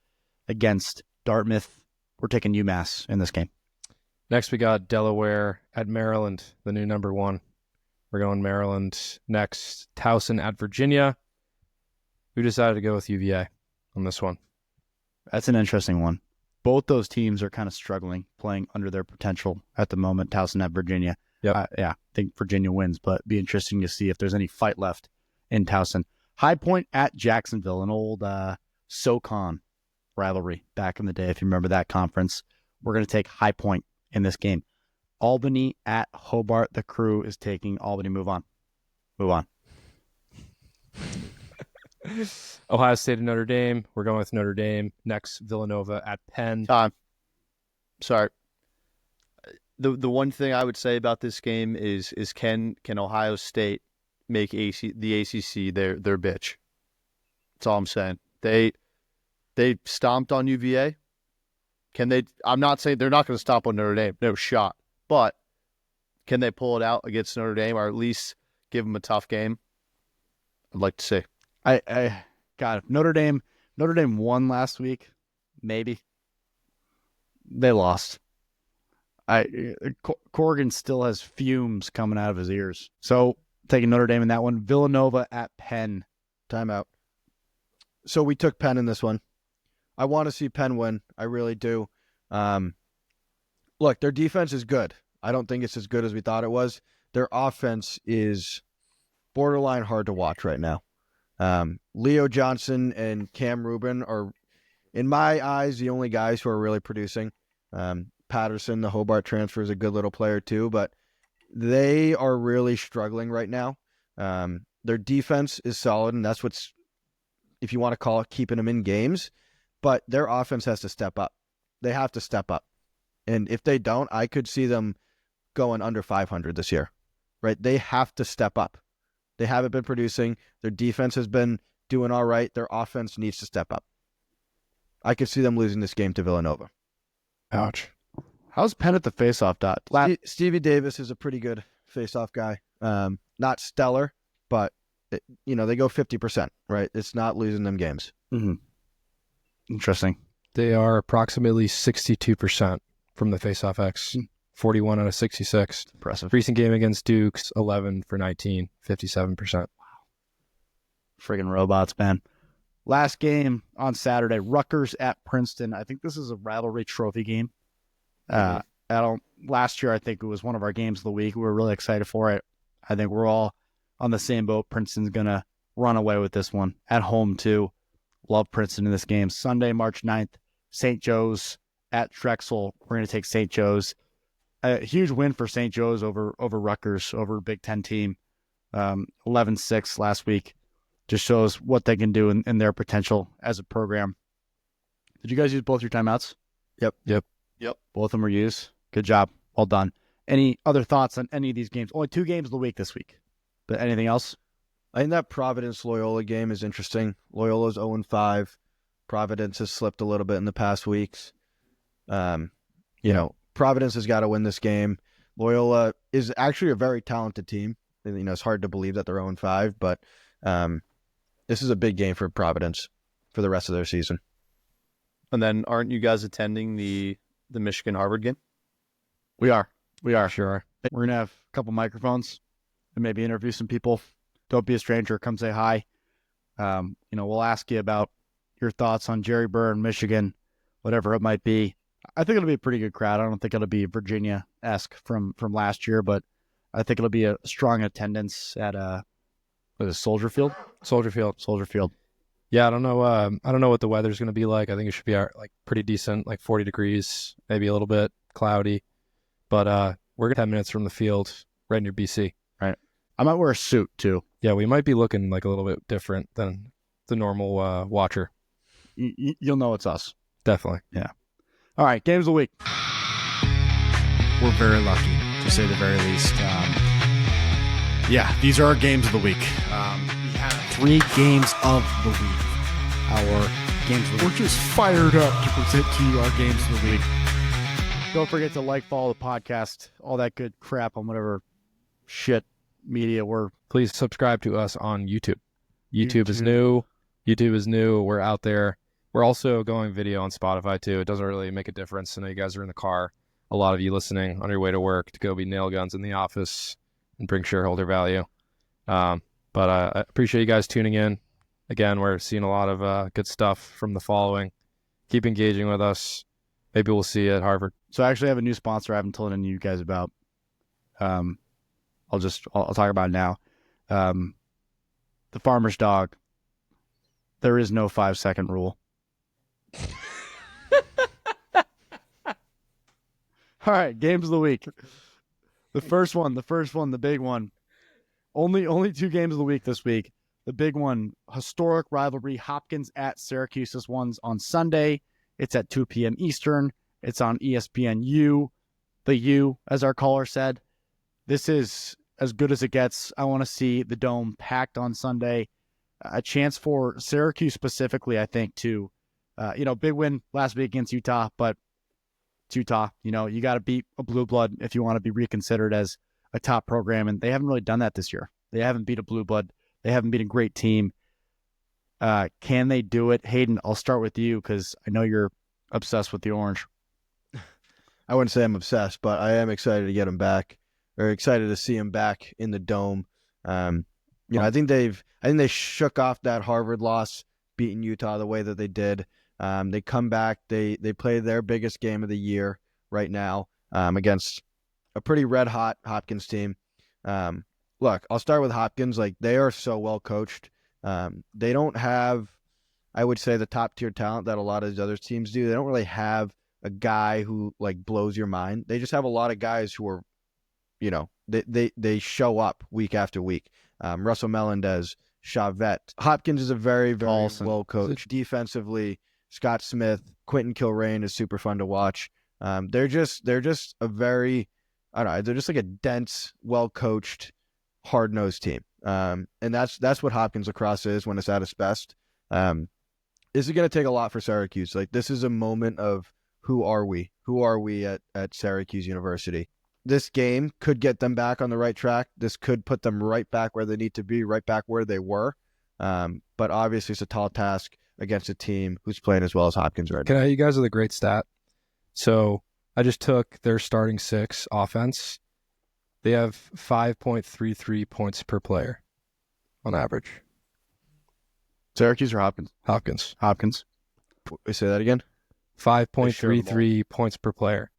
Speaker 1: against Dartmouth. We're taking UMass in this game.
Speaker 2: Next, we got Delaware at Maryland, the new number 1. We're going Maryland next. Towson at Virginia. We decided to go with UVA on this one.
Speaker 1: That's an interesting one. Both those teams are kind of struggling, playing under their potential at the moment. Towson at Virginia.
Speaker 2: Yep.
Speaker 1: I think Virginia wins, but it'd be interesting to see if there's any fight left in Towson. High Point at Jacksonville, an old SoCon rivalry back in the day, if you remember that conference. We're going to take High Point in this game. Albany at Hobart. The Crew is taking Albany. Move on.
Speaker 2: Ohio State and Notre Dame. We're going with Notre Dame. Next, Villanova at Penn.
Speaker 4: Time. Sorry. The one thing I would say about this game is can Ohio State make the ACC their bitch? That's all I'm saying. They stomped on UVA. Can they? I'm not saying they're not going to stomp on Notre Dame. No shot. But can they pull it out against Notre Dame, or at least give them a tough game? I'd like to see.
Speaker 1: I got it. Notre Dame won last week. Maybe they lost. Corrigan still has fumes coming out of his ears. So taking Notre Dame in that one. Villanova at Penn.
Speaker 3: Timeout. So we took Penn in this one. I want to see Penn win. I really do. Look, their defense is good. I don't think it's as good as we thought it was. Their offense is borderline hard to watch right now. Leo Johnson and Cam Rubin are, in my eyes, the only guys who are really producing. Patterson, the Hobart transfer, is a good little player too, but they are really struggling right now. Their defense is solid, and that's what's, if you want to call it, keeping them in games. But their offense has to step up. They have to step up. And if they don't, I could see them going under 500 this year. Right? They have to step up. They haven't been producing. Their defense has been doing all right. Their offense needs to step up. I could see them losing this game to Villanova.
Speaker 1: Ouch. How's Penn at the faceoff dot?
Speaker 3: Stevie Davis is a pretty good faceoff guy. Not stellar, but they go 50%, right? It's not losing them games.
Speaker 1: Mm-hmm. Interesting.
Speaker 2: They are approximately 62% from the faceoff X. 41 out of 66.
Speaker 1: Impressive.
Speaker 2: Recent game against Dukes, 11 for 19, 57%. Wow.
Speaker 1: Friggin' robots, man. Last game on Saturday, Rutgers at Princeton. I think this is a rivalry trophy game. Last year, I think it was one of our games of the week. We were really excited for it. I think we're all on the same boat. Princeton's going to run away with this one. At home, too. Love Princeton in this game. Sunday, March 9th, St. Joe's at Drexel. We're going to take St. Joe's. A huge win for St. Joe's over Rutgers, over a Big Ten team. 11-6 last week. Just shows what they can do in their potential as a program. Did you guys use both your timeouts?
Speaker 2: Yep.
Speaker 1: Both of them were used. Good job. Well done. Any other thoughts on any of these games? Only 2 games of the week this week. But anything else?
Speaker 3: I think that Providence-Loyola game is interesting. Loyola's 0-5. Providence has slipped a little bit in the past weeks. Providence has got to win this game. Loyola is actually a very talented team. It's hard to believe that they're 0-5, but this is a big game for Providence for the rest of their season.
Speaker 4: And then aren't you guys attending the Michigan-Harvard game?
Speaker 1: We are.
Speaker 2: Sure.
Speaker 1: We're going to have a couple microphones and maybe interview some people. Don't be a stranger. Come say hi. We'll ask you about your thoughts on Jerry Burr in Michigan, whatever it might be. I think it'll be a pretty good crowd. I don't think it'll be Virginia-esque from last year, but I think it'll be a strong attendance at Soldier Field.
Speaker 2: Soldier Field. Yeah, I don't know. I don't know what the weather's going to be like. I think it should be like pretty decent, like 40 degrees, maybe a little bit cloudy. But we're 10 minutes from the field, right near BC.
Speaker 1: Right. I might wear a suit too.
Speaker 2: Yeah, we might be looking like a little bit different than the normal watcher.
Speaker 1: You'll know it's us.
Speaker 2: Definitely.
Speaker 1: Yeah. All right, games of the week. We're very lucky, to say the very least. Yeah, these are our games of the week. We have 3 games of the week. Our games of the week.
Speaker 16: We're just fired up to present to you our games of the week.
Speaker 1: Don't forget to like, follow the podcast, all that good crap on whatever shit media we're.
Speaker 2: Please subscribe to us on YouTube. YouTube is new. We're out there. We're also going video on Spotify too. It doesn't really make a difference. I know you guys are in the car. A lot of you listening on your way to work to go be nail guns in the office and bring shareholder value. But I appreciate you guys tuning in. Again, we're seeing a lot of good stuff from the following. Keep engaging with us. Maybe we'll see you at Harvard.
Speaker 1: So I actually have a new sponsor I haven't told any of you guys about. I'll talk about it now. The Farmer's Dog. There is no 5-second rule. All right, games of the week. The first one, the big one. Only 2 games of the week this week. The big one, historic rivalry, Hopkins at Syracuse. This one's on Sunday. It's at 2 p.m. Eastern. It's on ESPN U. The U, as our caller said. This is as good as it gets. I want to see the Dome packed on Sunday. A chance for Syracuse specifically, I think, to, big win last week against Utah, but it's Utah. You got to beat a blue blood if you want to be reconsidered as a top program, and they haven't really done that this year. They haven't beat a blue blood. They haven't beat a great team. Can they do it? Hayden, I'll start with you because I know you're obsessed with the orange.
Speaker 3: I wouldn't say I'm obsessed, but I am excited to get him back, or excited to see him back in the Dome. I think they shook off that Harvard loss, beating Utah the way that they did. They come back. They play their biggest game of the year right now against a pretty red hot Hopkins team. Look, I'll start with Hopkins. Like, they are so well coached. They don't have, I would say, the top tier talent that a lot of these other teams do. They don't really have a guy who like blows your mind. They just have a lot of guys who are, they show up week after week. Russell Melendez, Chavette. Hopkins is a very, very well coached. Defensively, Scott Smith, Quentin Kilrain is super fun to watch. They're just a very, I don't know, they're just like a dense, well coached, hard nosed team. And that's what Hopkins lacrosse is when it's at its best. This is going to take a lot for Syracuse. Like, this is a moment of who are we? Who are we at Syracuse University? This game could get them back on the right track. This could put them right back where they need to be, right back where they were. But obviously it's a tall task against a team who's playing as well as Hopkins right now.
Speaker 2: You guys are the great stat. So I just took their starting 6 offense. They have 5.33 points per player on average.
Speaker 1: Syracuse or Hopkins?
Speaker 2: Hopkins.
Speaker 3: Say that again?
Speaker 2: 5.33 points per player.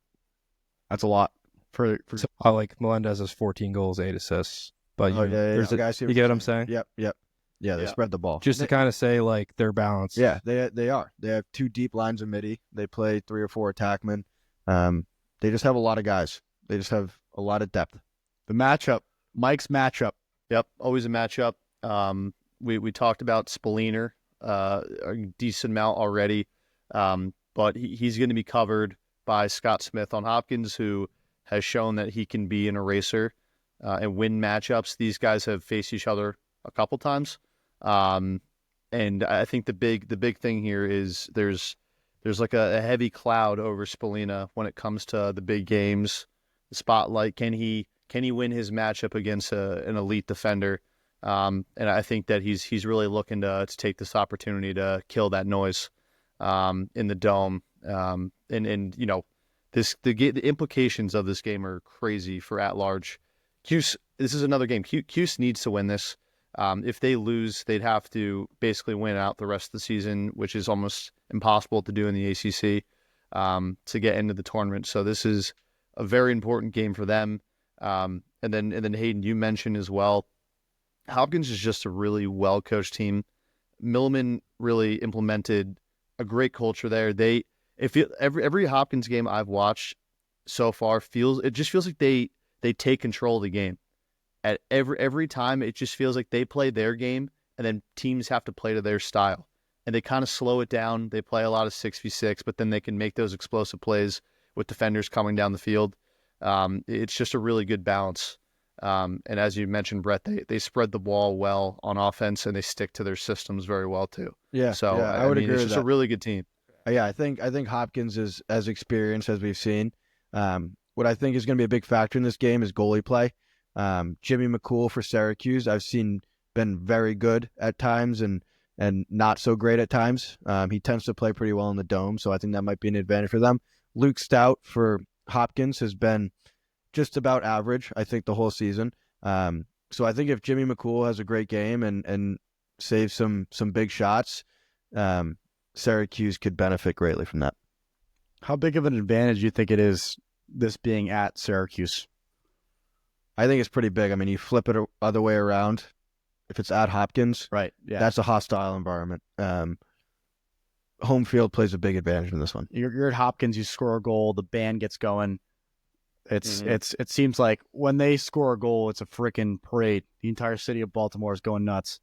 Speaker 1: That's a lot.
Speaker 2: So, like Melendez has 14 goals, 8 assists. But you get what I'm saying?
Speaker 3: Yep. Yeah, they spread the ball.
Speaker 2: Just to kind of say, like, they're balanced.
Speaker 3: Yeah, they are. They have 2 deep lines of midi. They play 3 or 4 attackmen. They just have a lot of guys. They just have a lot of depth.
Speaker 1: The matchup, Mike's matchup.
Speaker 4: Yep, always a matchup. We talked about Spalliner a decent amount already, but he's going to be covered by Scott Smith on Hopkins, who has shown that he can be an eraser and win matchups. These guys have faced each other a couple times, and I think the big thing here is there's like a heavy cloud over Spallina when it comes to the big games, the spotlight. Can he win his matchup against an elite defender? And I think that he's really looking to take this opportunity to kill that noise in the Dome. The implications of this game are crazy for at large. Cuse, this is another game. Cuse needs to win this. If they lose, they'd have to basically win out the rest of the season, which is almost impossible to do in the ACC to get into the tournament. So this is a very important game for them. And then Hayden, you mentioned as well, Hopkins is just a really well-coached team. Milliman really implemented a great culture there. Every Hopkins game I've watched so far just feels like they take control of the game. At every time, it just feels like they play their game, and then teams have to play to their style. And they kind of slow it down. They play a lot of 6v6, but then they can make those explosive plays with defenders coming down the field. It's just a really good balance. And as you mentioned, Brett, they spread the ball well on offense, and they stick to their systems very well too.
Speaker 3: Yeah,
Speaker 4: so
Speaker 3: yeah, I would agree
Speaker 4: it's
Speaker 3: with
Speaker 4: just
Speaker 3: that.
Speaker 4: a really good team.
Speaker 3: Yeah, I think Hopkins is as experienced as we've seen. What I think is going to be a big factor in this game is goalie play. Jimmy McCool for Syracuse, I've seen been very good at times and not so great at times. He tends to play pretty well in the dome, so I think that might be an advantage for them. Luke Stout for Hopkins has been just about average, I think, the whole season. So I think if Jimmy McCool has a great game and saves some big shots, Syracuse could benefit greatly from that.
Speaker 1: How big of an advantage do you think it is, this being at Syracuse?
Speaker 3: I think it's pretty big. I mean, you flip it other way around. If it's at Hopkins,
Speaker 1: right? Yeah,
Speaker 3: that's a hostile environment. Home field plays a big advantage in this one.
Speaker 1: You're at Hopkins, you score a goal, the band gets going. It seems like when they score a goal, it's a freaking parade. The entire city of Baltimore is going nuts.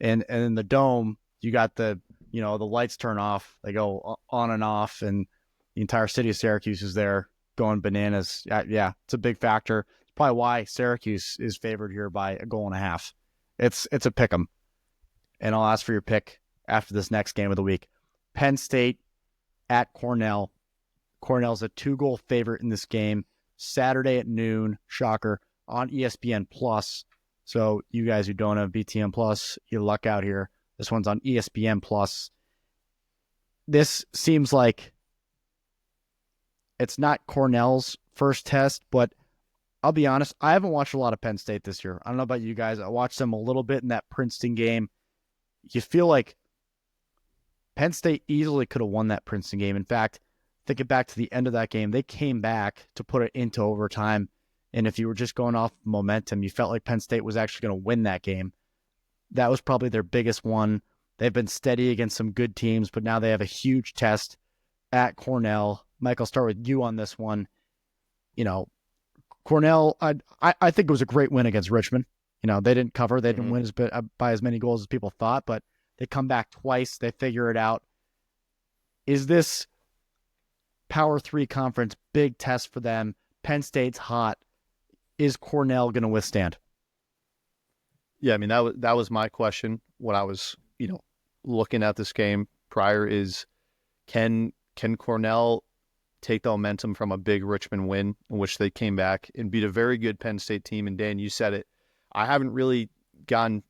Speaker 1: And in the dome, you got the lights turn off, they go on and off, and the entire city of Syracuse is there going bananas. Yeah, it's a big factor. It's probably why Syracuse is favored here by 1.5 goals. It's a pick 'em. And I'll ask for your pick after this next game of the week. Penn State at Cornell. Cornell's a 2-goal favorite in this game. Saturday at noon, shocker, on ESPN Plus. So you guys who don't have BTN Plus, you luck out here. This one's on ESPN Plus. This seems like it's not Cornell's first test, but I'll be honest, I haven't watched a lot of Penn State this year. I don't know about you guys. I watched them a little bit in that Princeton game. You feel like Penn State easily could have won that Princeton game. In fact, thinking back to the end of that game, they came back to put it into overtime. And if you were just going off momentum, you felt like Penn State was actually going to win that game. That was probably their biggest one. They've been steady against some good teams, but now they have a huge test at Cornell. Mike, I'll start with you on this one. Cornell, I think it was a great win against Richmond. They didn't cover. They didn't win by as many goals as people thought, but they come back twice. They figure it out. Is this Power 3 conference big test for them? Penn State's hot. Is Cornell going to withstand?
Speaker 4: Yeah, I mean, that was my question when I was, looking at this game prior is, can Cornell take the momentum from a big Richmond win in which they came back and beat a very good Penn State team? And Dan, you said it. I haven't really gotten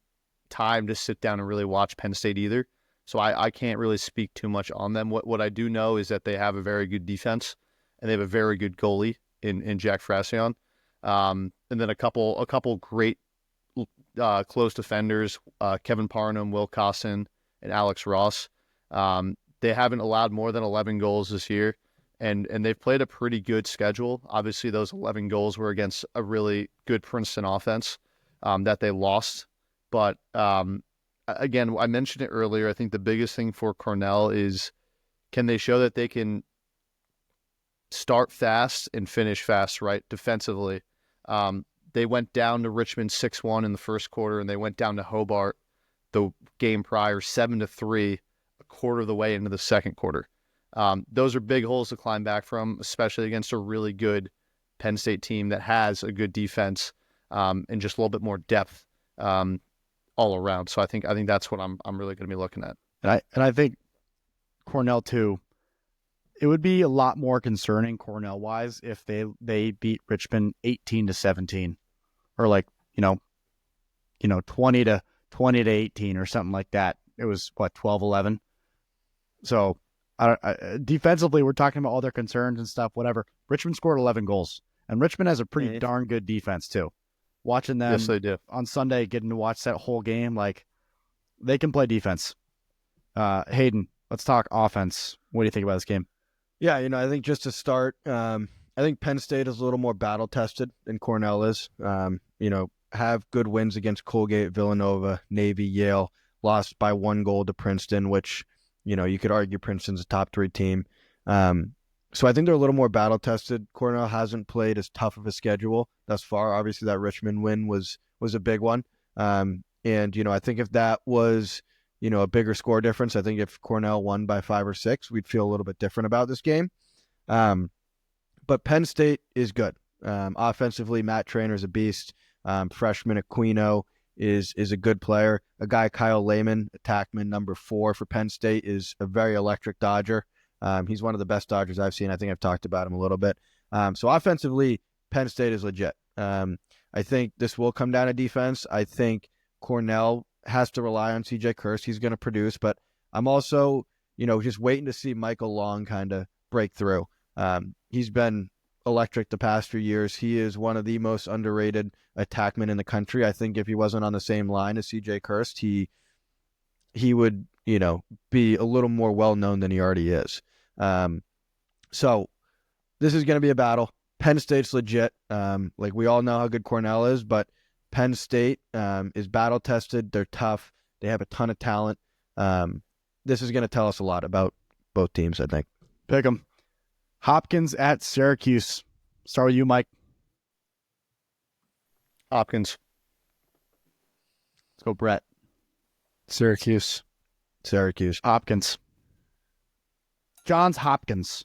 Speaker 4: time to sit down and really watch Penn State either, so I can't really speak too much on them. What I do know is that they have a very good defense and they have a very good goalie in Jack Frassion. And then a couple great close defenders, Kevin Parnham, Will Costin, and Alex Ross. They haven't allowed more than 11 goals this year, and they've played a pretty good schedule. Obviously, those 11 goals were against a really good Princeton offense that they lost. But again, I mentioned it earlier. I think the biggest thing for Cornell is, can they show that they can start fast and finish fast, right, defensively? They went down to Richmond 6-1 in the first quarter, and they went down to Hobart the game prior 7-3 a quarter of the way into the second quarter. Those are big holes to climb back from, especially against a really good Penn State team that has a good defense and just a little bit more depth all around. So I think that's what I'm really going to be looking at.
Speaker 1: And I think Cornell too. It would be a lot more concerning Cornell wise if they beat Richmond 18-17, or 20-18 or something like that. It was 12-11. So defensively, we're talking about all their concerns and stuff. Whatever. Richmond scored 11 goals, and Richmond has a pretty darn good defense too. Watching them
Speaker 4: Yes, they do.
Speaker 1: on Sunday, getting to watch that whole game, like they can play defense. Hayden, let's talk offense. What do you think about this game?
Speaker 3: Yeah, I think just to start, I think Penn State is a little more battle tested than Cornell is. Have good wins against Colgate, Villanova, Navy, Yale. Lost by 1 goal to Princeton, which you could argue Princeton's a top 3 team. So I think they're a little more battle tested. Cornell hasn't played as tough of a schedule thus far. Obviously, that Richmond win was a big one. And I think if that was a bigger score difference, I think if Cornell won by 5 or 6, we'd feel a little bit different about this game. But Penn State is good. Offensively, Matt Trainor's a beast. Freshman Aquino is a good player. A guy, Kyle Lehman, attackman number 4 for Penn State, is a very electric Dodger. He's one of the best Dodgers I've seen. I think I've talked about him a little bit. So offensively, Penn State is legit. I think this will come down to defense. I think Cornell has to rely on CJ Kirst. He's going to produce, but I'm also, just waiting to see Michael Long kind of break through. He's been electric the past few years. He is one of the most underrated attackmen in the country. I think if he wasn't on the same line as CJ Kirst, he would, be a little more well-known than he already is. So this is going to be a battle. Penn State's legit. Like we all know how good Cornell is, but Penn State is battle-tested. They're tough. They have a ton of talent. This is going to tell us a lot about both teams, I think.
Speaker 1: Pick 'em. Hopkins at Syracuse. Start with you, Mike.
Speaker 4: Hopkins.
Speaker 1: Let's go, Brett.
Speaker 2: Syracuse.
Speaker 1: Hopkins. Johns Hopkins.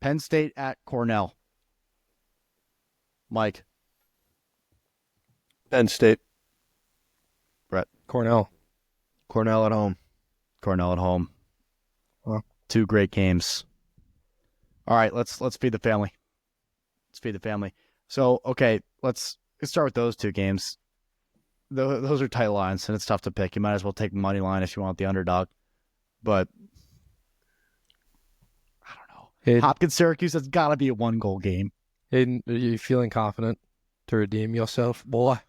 Speaker 1: Penn State at Cornell. Mike.
Speaker 4: Penn State.
Speaker 1: Brett.
Speaker 2: Cornell.
Speaker 3: Cornell at home.
Speaker 1: Well, 2 great games. All right, let's feed the family. So, okay, let's start with those 2 games. Those are tight lines, and it's tough to pick. You might as well take money line if you want the underdog. But I don't know. Hopkins Syracuse, that's got to be a 1-goal game.
Speaker 2: Hayden, are you feeling confident to redeem yourself, boy?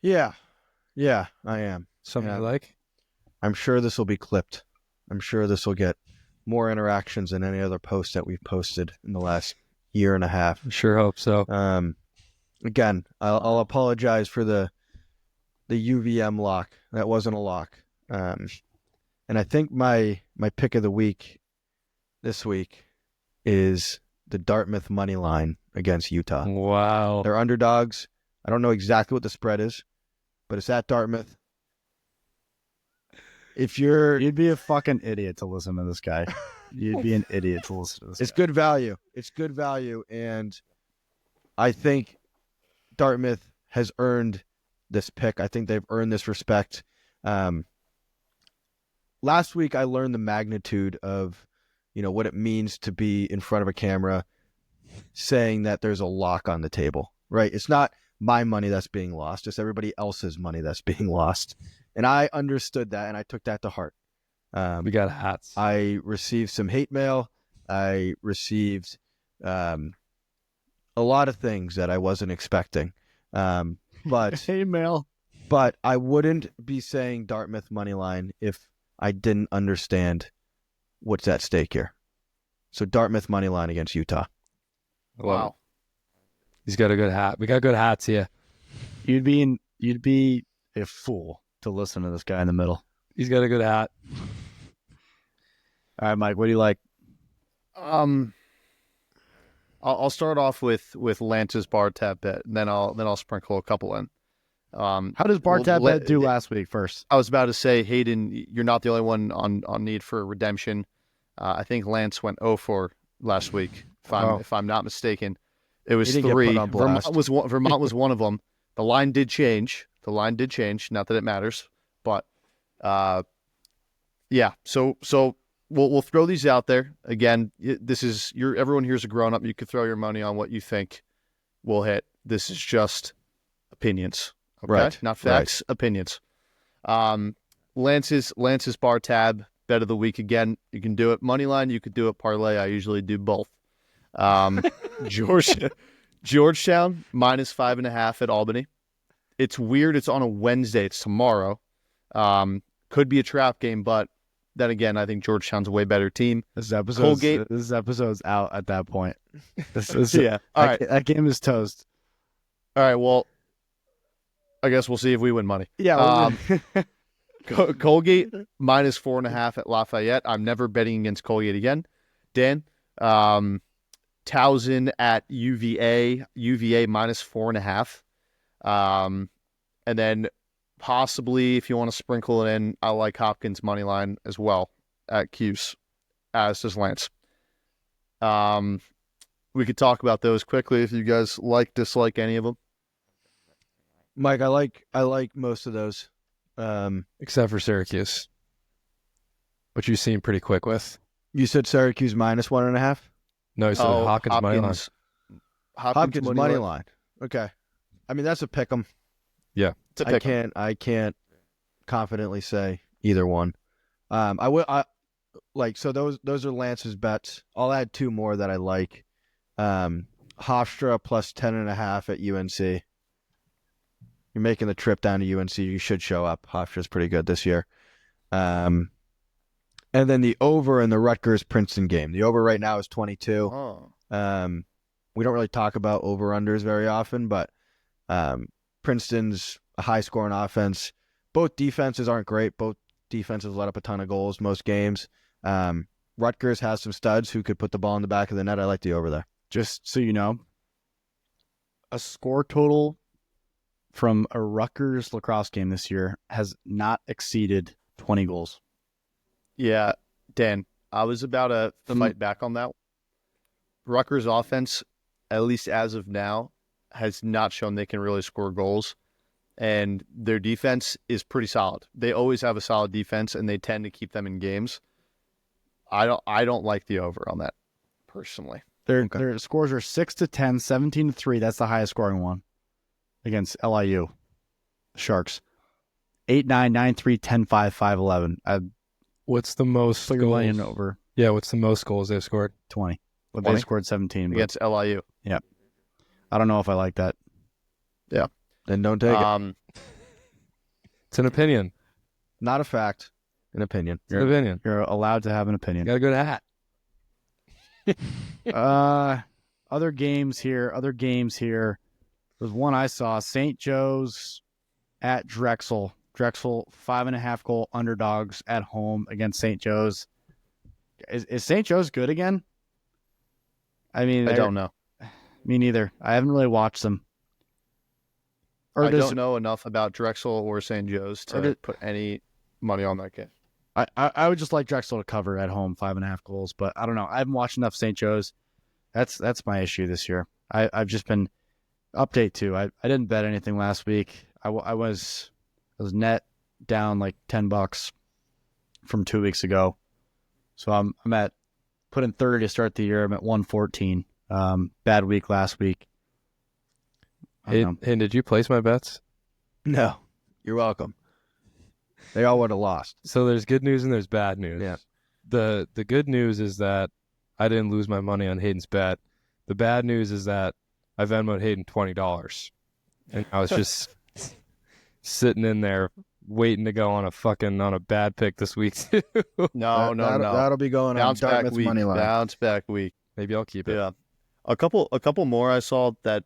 Speaker 3: Yeah, I am.
Speaker 2: Something you like?
Speaker 3: I'm sure this will be clipped. I'm sure this will get more interactions than any other post that we've posted in the last year and a half.
Speaker 2: I sure hope so.
Speaker 3: Again, I'll apologize for the UVM lock. That wasn't a lock. And I think my pick of the week this week is the Dartmouth money line against Utah.
Speaker 2: Wow.
Speaker 3: They're underdogs. I don't know exactly what the spread is, but it's at Dartmouth.
Speaker 1: You'd be a fucking idiot to listen to this guy. You'd be an idiot to listen to this
Speaker 3: It's
Speaker 1: guy.
Speaker 3: good value. It's good value, and I think Dartmouth has earned this pick. I think they've earned this respect. Last week, I learned the magnitude of, what it means to be in front of a camera saying that there's a lock on the table, right? It's not my money that's being lost. It's everybody else's money that's being lost. And I understood that, and I took that to heart.
Speaker 2: We got hats.
Speaker 3: I received some hate mail. I received a lot of things that I wasn't expecting. But
Speaker 1: hate mail.
Speaker 3: But I wouldn't be saying Dartmouth money line if I didn't understand what's at stake here. So Dartmouth money line against Utah.
Speaker 2: Wow. He's got a good hat. We got good hats here.
Speaker 1: You'd be a fool to listen to this guy in the middle.
Speaker 2: He's got a good hat.
Speaker 1: All right, Mike, what do you like?
Speaker 4: I'll start off with Lance's bar tab bet, and then I'll sprinkle a couple in.
Speaker 1: How does bar tab bet do last week first?
Speaker 4: I was about to say, Hayden, you're not the only one on need for redemption. I think Lance went 0 last week, if I'm not mistaken. It was 3. Vermont was one of them. The line did change. Not that it matters, but yeah. So we'll throw these out there again. This is everyone here's a grown up. You could throw your money on what you think will hit. This is just opinions, okay?
Speaker 3: Right?
Speaker 4: Not facts, opinions. Lance's bar tab bet of the week again. You can do it money line. You could do it parlay. I usually do both. Georgetown -5.5 at Albany. It's weird. It's on a Wednesday. It's tomorrow. Could be a trap game, but then again, I think Georgetown's a way better team.
Speaker 1: This episode's out at that point.
Speaker 4: Yeah. All right.
Speaker 1: That game is toast.
Speaker 4: All right. Well, I guess we'll see if we win money.
Speaker 1: Yeah.
Speaker 4: Colgate minus 4.5 at Lafayette. I'm never betting against Colgate again. Dan, Towson at UVA minus 4.5. And then possibly, if you want to sprinkle it in, I like Hopkins money line as well at Cuse, as does Lance. We could talk about those quickly if you guys dislike any of them.
Speaker 3: Mike, I like most of those.
Speaker 2: Except for Syracuse, which you seem pretty quick with.
Speaker 3: You said Syracuse minus 1.5?
Speaker 2: No, you said Hopkins money line.
Speaker 3: Hopkins money line. Okay. I mean, that's a pick 'em.
Speaker 2: Yeah.
Speaker 3: I can't confidently say either one. So those are Lance's bets. I'll add two more that I like. Hofstra plus 10.5 at UNC. You're making the trip down to UNC. You should show up. Hofstra's pretty good this year. And then the over in the Rutgers-Princeton game. The over right now is 22.
Speaker 4: Oh.
Speaker 3: We don't really talk about over-unders very often, but Princeton's a high-scoring offense. Both defenses aren't great. Both defenses let up a ton of goals most games. Rutgers has some studs who could put the ball in the back of the net. I like the over there.
Speaker 1: Just so you know, a score total from a Rutgers lacrosse game this year has not exceeded 20 goals.
Speaker 4: Yeah, Dan, I was about to fight back on that. Rutgers offense, at least as of now, has not shown they can really score goals, and their defense is pretty solid. They always have a solid defense, and they tend to keep them in games. I don't like the over on that, personally.
Speaker 1: Their scores are 6-10, 17-3. That's the highest scoring one against LIU, the Sharks. 8-9, 9-3, 10-5, 5-11.
Speaker 2: What's the most goals?
Speaker 1: Over.
Speaker 2: Yeah, what's the most goals they've scored?
Speaker 1: 20. But they scored 17.
Speaker 4: Against LIU.
Speaker 1: Yeah. I don't know if I like that.
Speaker 4: Yeah.
Speaker 3: Then don't take it.
Speaker 2: It's an opinion.
Speaker 3: Not a fact. An opinion.
Speaker 2: It's an opinion.
Speaker 1: You're allowed to have an opinion.
Speaker 2: You got a good hat.
Speaker 1: Other games here. There's one I saw. St. Joe's at Drexel. Drexel 5.5 goal underdogs at home against St. Joe's. Is St. Joe's good again? I mean,
Speaker 4: I don't know.
Speaker 1: Me neither. I haven't really watched them.
Speaker 4: I don't know enough about Drexel or St. Joe's to put any money on that game.
Speaker 1: I would just like Drexel to cover at home 5.5 goals, but I don't know. I haven't watched enough St. Joe's. That's my issue this year. I've just been update too. I didn't bet anything last week. I was net down like $10 from 2 weeks ago, so I'm at put in 30 to start the year. I'm at 114. Bad week last week.
Speaker 2: Hey, did you place my bets?
Speaker 3: No. You're welcome. They all would have lost.
Speaker 2: So there's good news and there's bad news.
Speaker 3: Yeah.
Speaker 2: The good news is that I didn't lose my money on Hayden's bet. The bad news is that I Venmoed Hayden $20. And I was just sitting in there waiting to go on a bad pick this week too.
Speaker 4: No.
Speaker 3: That'll be going
Speaker 4: Bounce
Speaker 3: on
Speaker 4: back
Speaker 3: Dartmouth's
Speaker 4: week.
Speaker 3: money line.
Speaker 4: Bounce back week.
Speaker 2: Maybe I'll keep it.
Speaker 4: Yeah. A couple more I saw that,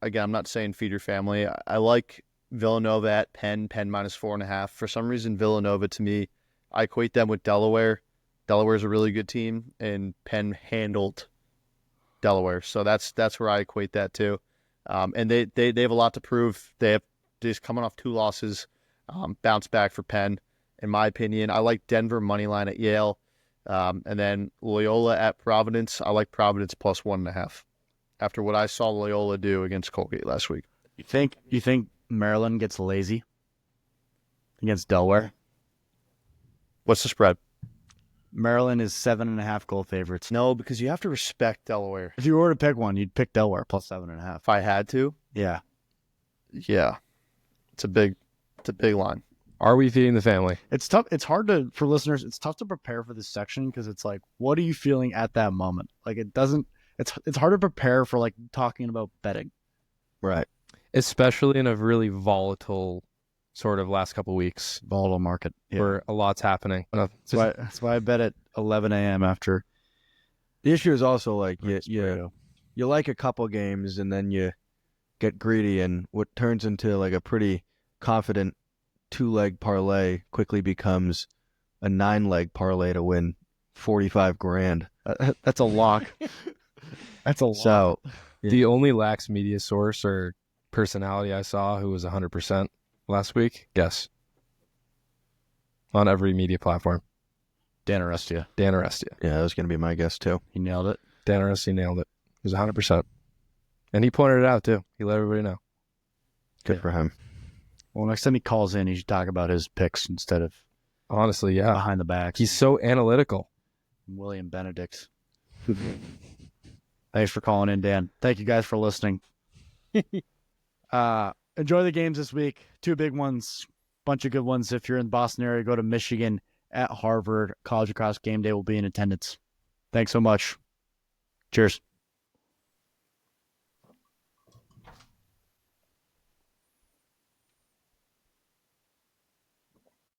Speaker 4: again, I'm not saying feed your family. I like Villanova at Penn minus 4.5. For some reason, Villanova, to me, I equate them with Delaware. Delaware's a really good team, and Penn handled Delaware. So that's where I equate that to. And they have a lot to prove. They're just coming off 2 losses, bounce back for Penn, in my opinion. I like Denver money line at Yale. And then Loyola at Providence. I like Providence plus 1.5 after what I saw Loyola do against Colgate last week.
Speaker 1: You think Maryland gets lazy against Delaware?
Speaker 4: What's the spread?
Speaker 1: Maryland is 7.5 goal favorites.
Speaker 4: No, because you have to respect Delaware.
Speaker 1: If you were to pick one, you'd pick Delaware plus 7.5.
Speaker 4: If I had to?
Speaker 1: Yeah.
Speaker 4: Yeah. It's a big line.
Speaker 2: Are we feeding the family?
Speaker 1: It's tough. It's hard for listeners. It's tough to prepare for this section because it's like, what are you feeling at that moment? Like it's hard to prepare for like talking about betting.
Speaker 3: Right.
Speaker 2: especially in a really volatile sort of last couple weeks.
Speaker 1: Volatile market.
Speaker 2: Where a lot's happening.
Speaker 1: That's why I bet at 11 a.m. after.
Speaker 3: The issue is also like you like a couple games and then you get greedy, and what turns into like a pretty confident 2-leg parlay quickly becomes a 9-leg parlay to win $45,000.
Speaker 1: That's a lock. That's a lock.
Speaker 3: So
Speaker 2: the only lax media source or personality I saw who was 100% last week, guess. On every media platform.
Speaker 1: Dan Arestia.
Speaker 2: Yeah,
Speaker 3: that was going to be my guess too.
Speaker 1: He nailed it.
Speaker 2: Dan Arestia nailed it. He was 100%. And he pointed it out too. He let everybody know.
Speaker 3: Good for him.
Speaker 1: Well, next time he calls in, he should talk about his picks instead of
Speaker 2: honestly, yeah,
Speaker 1: behind the backs.
Speaker 2: He's so analytical.
Speaker 1: William Benedict. Thanks for calling in, Dan. Thank you guys for listening. Enjoy the games this week. 2 big ones, bunch of good ones. If you're in the Boston area, go to Michigan at Harvard. College Lacrosse Game Day will be in attendance. Thanks so much. Cheers.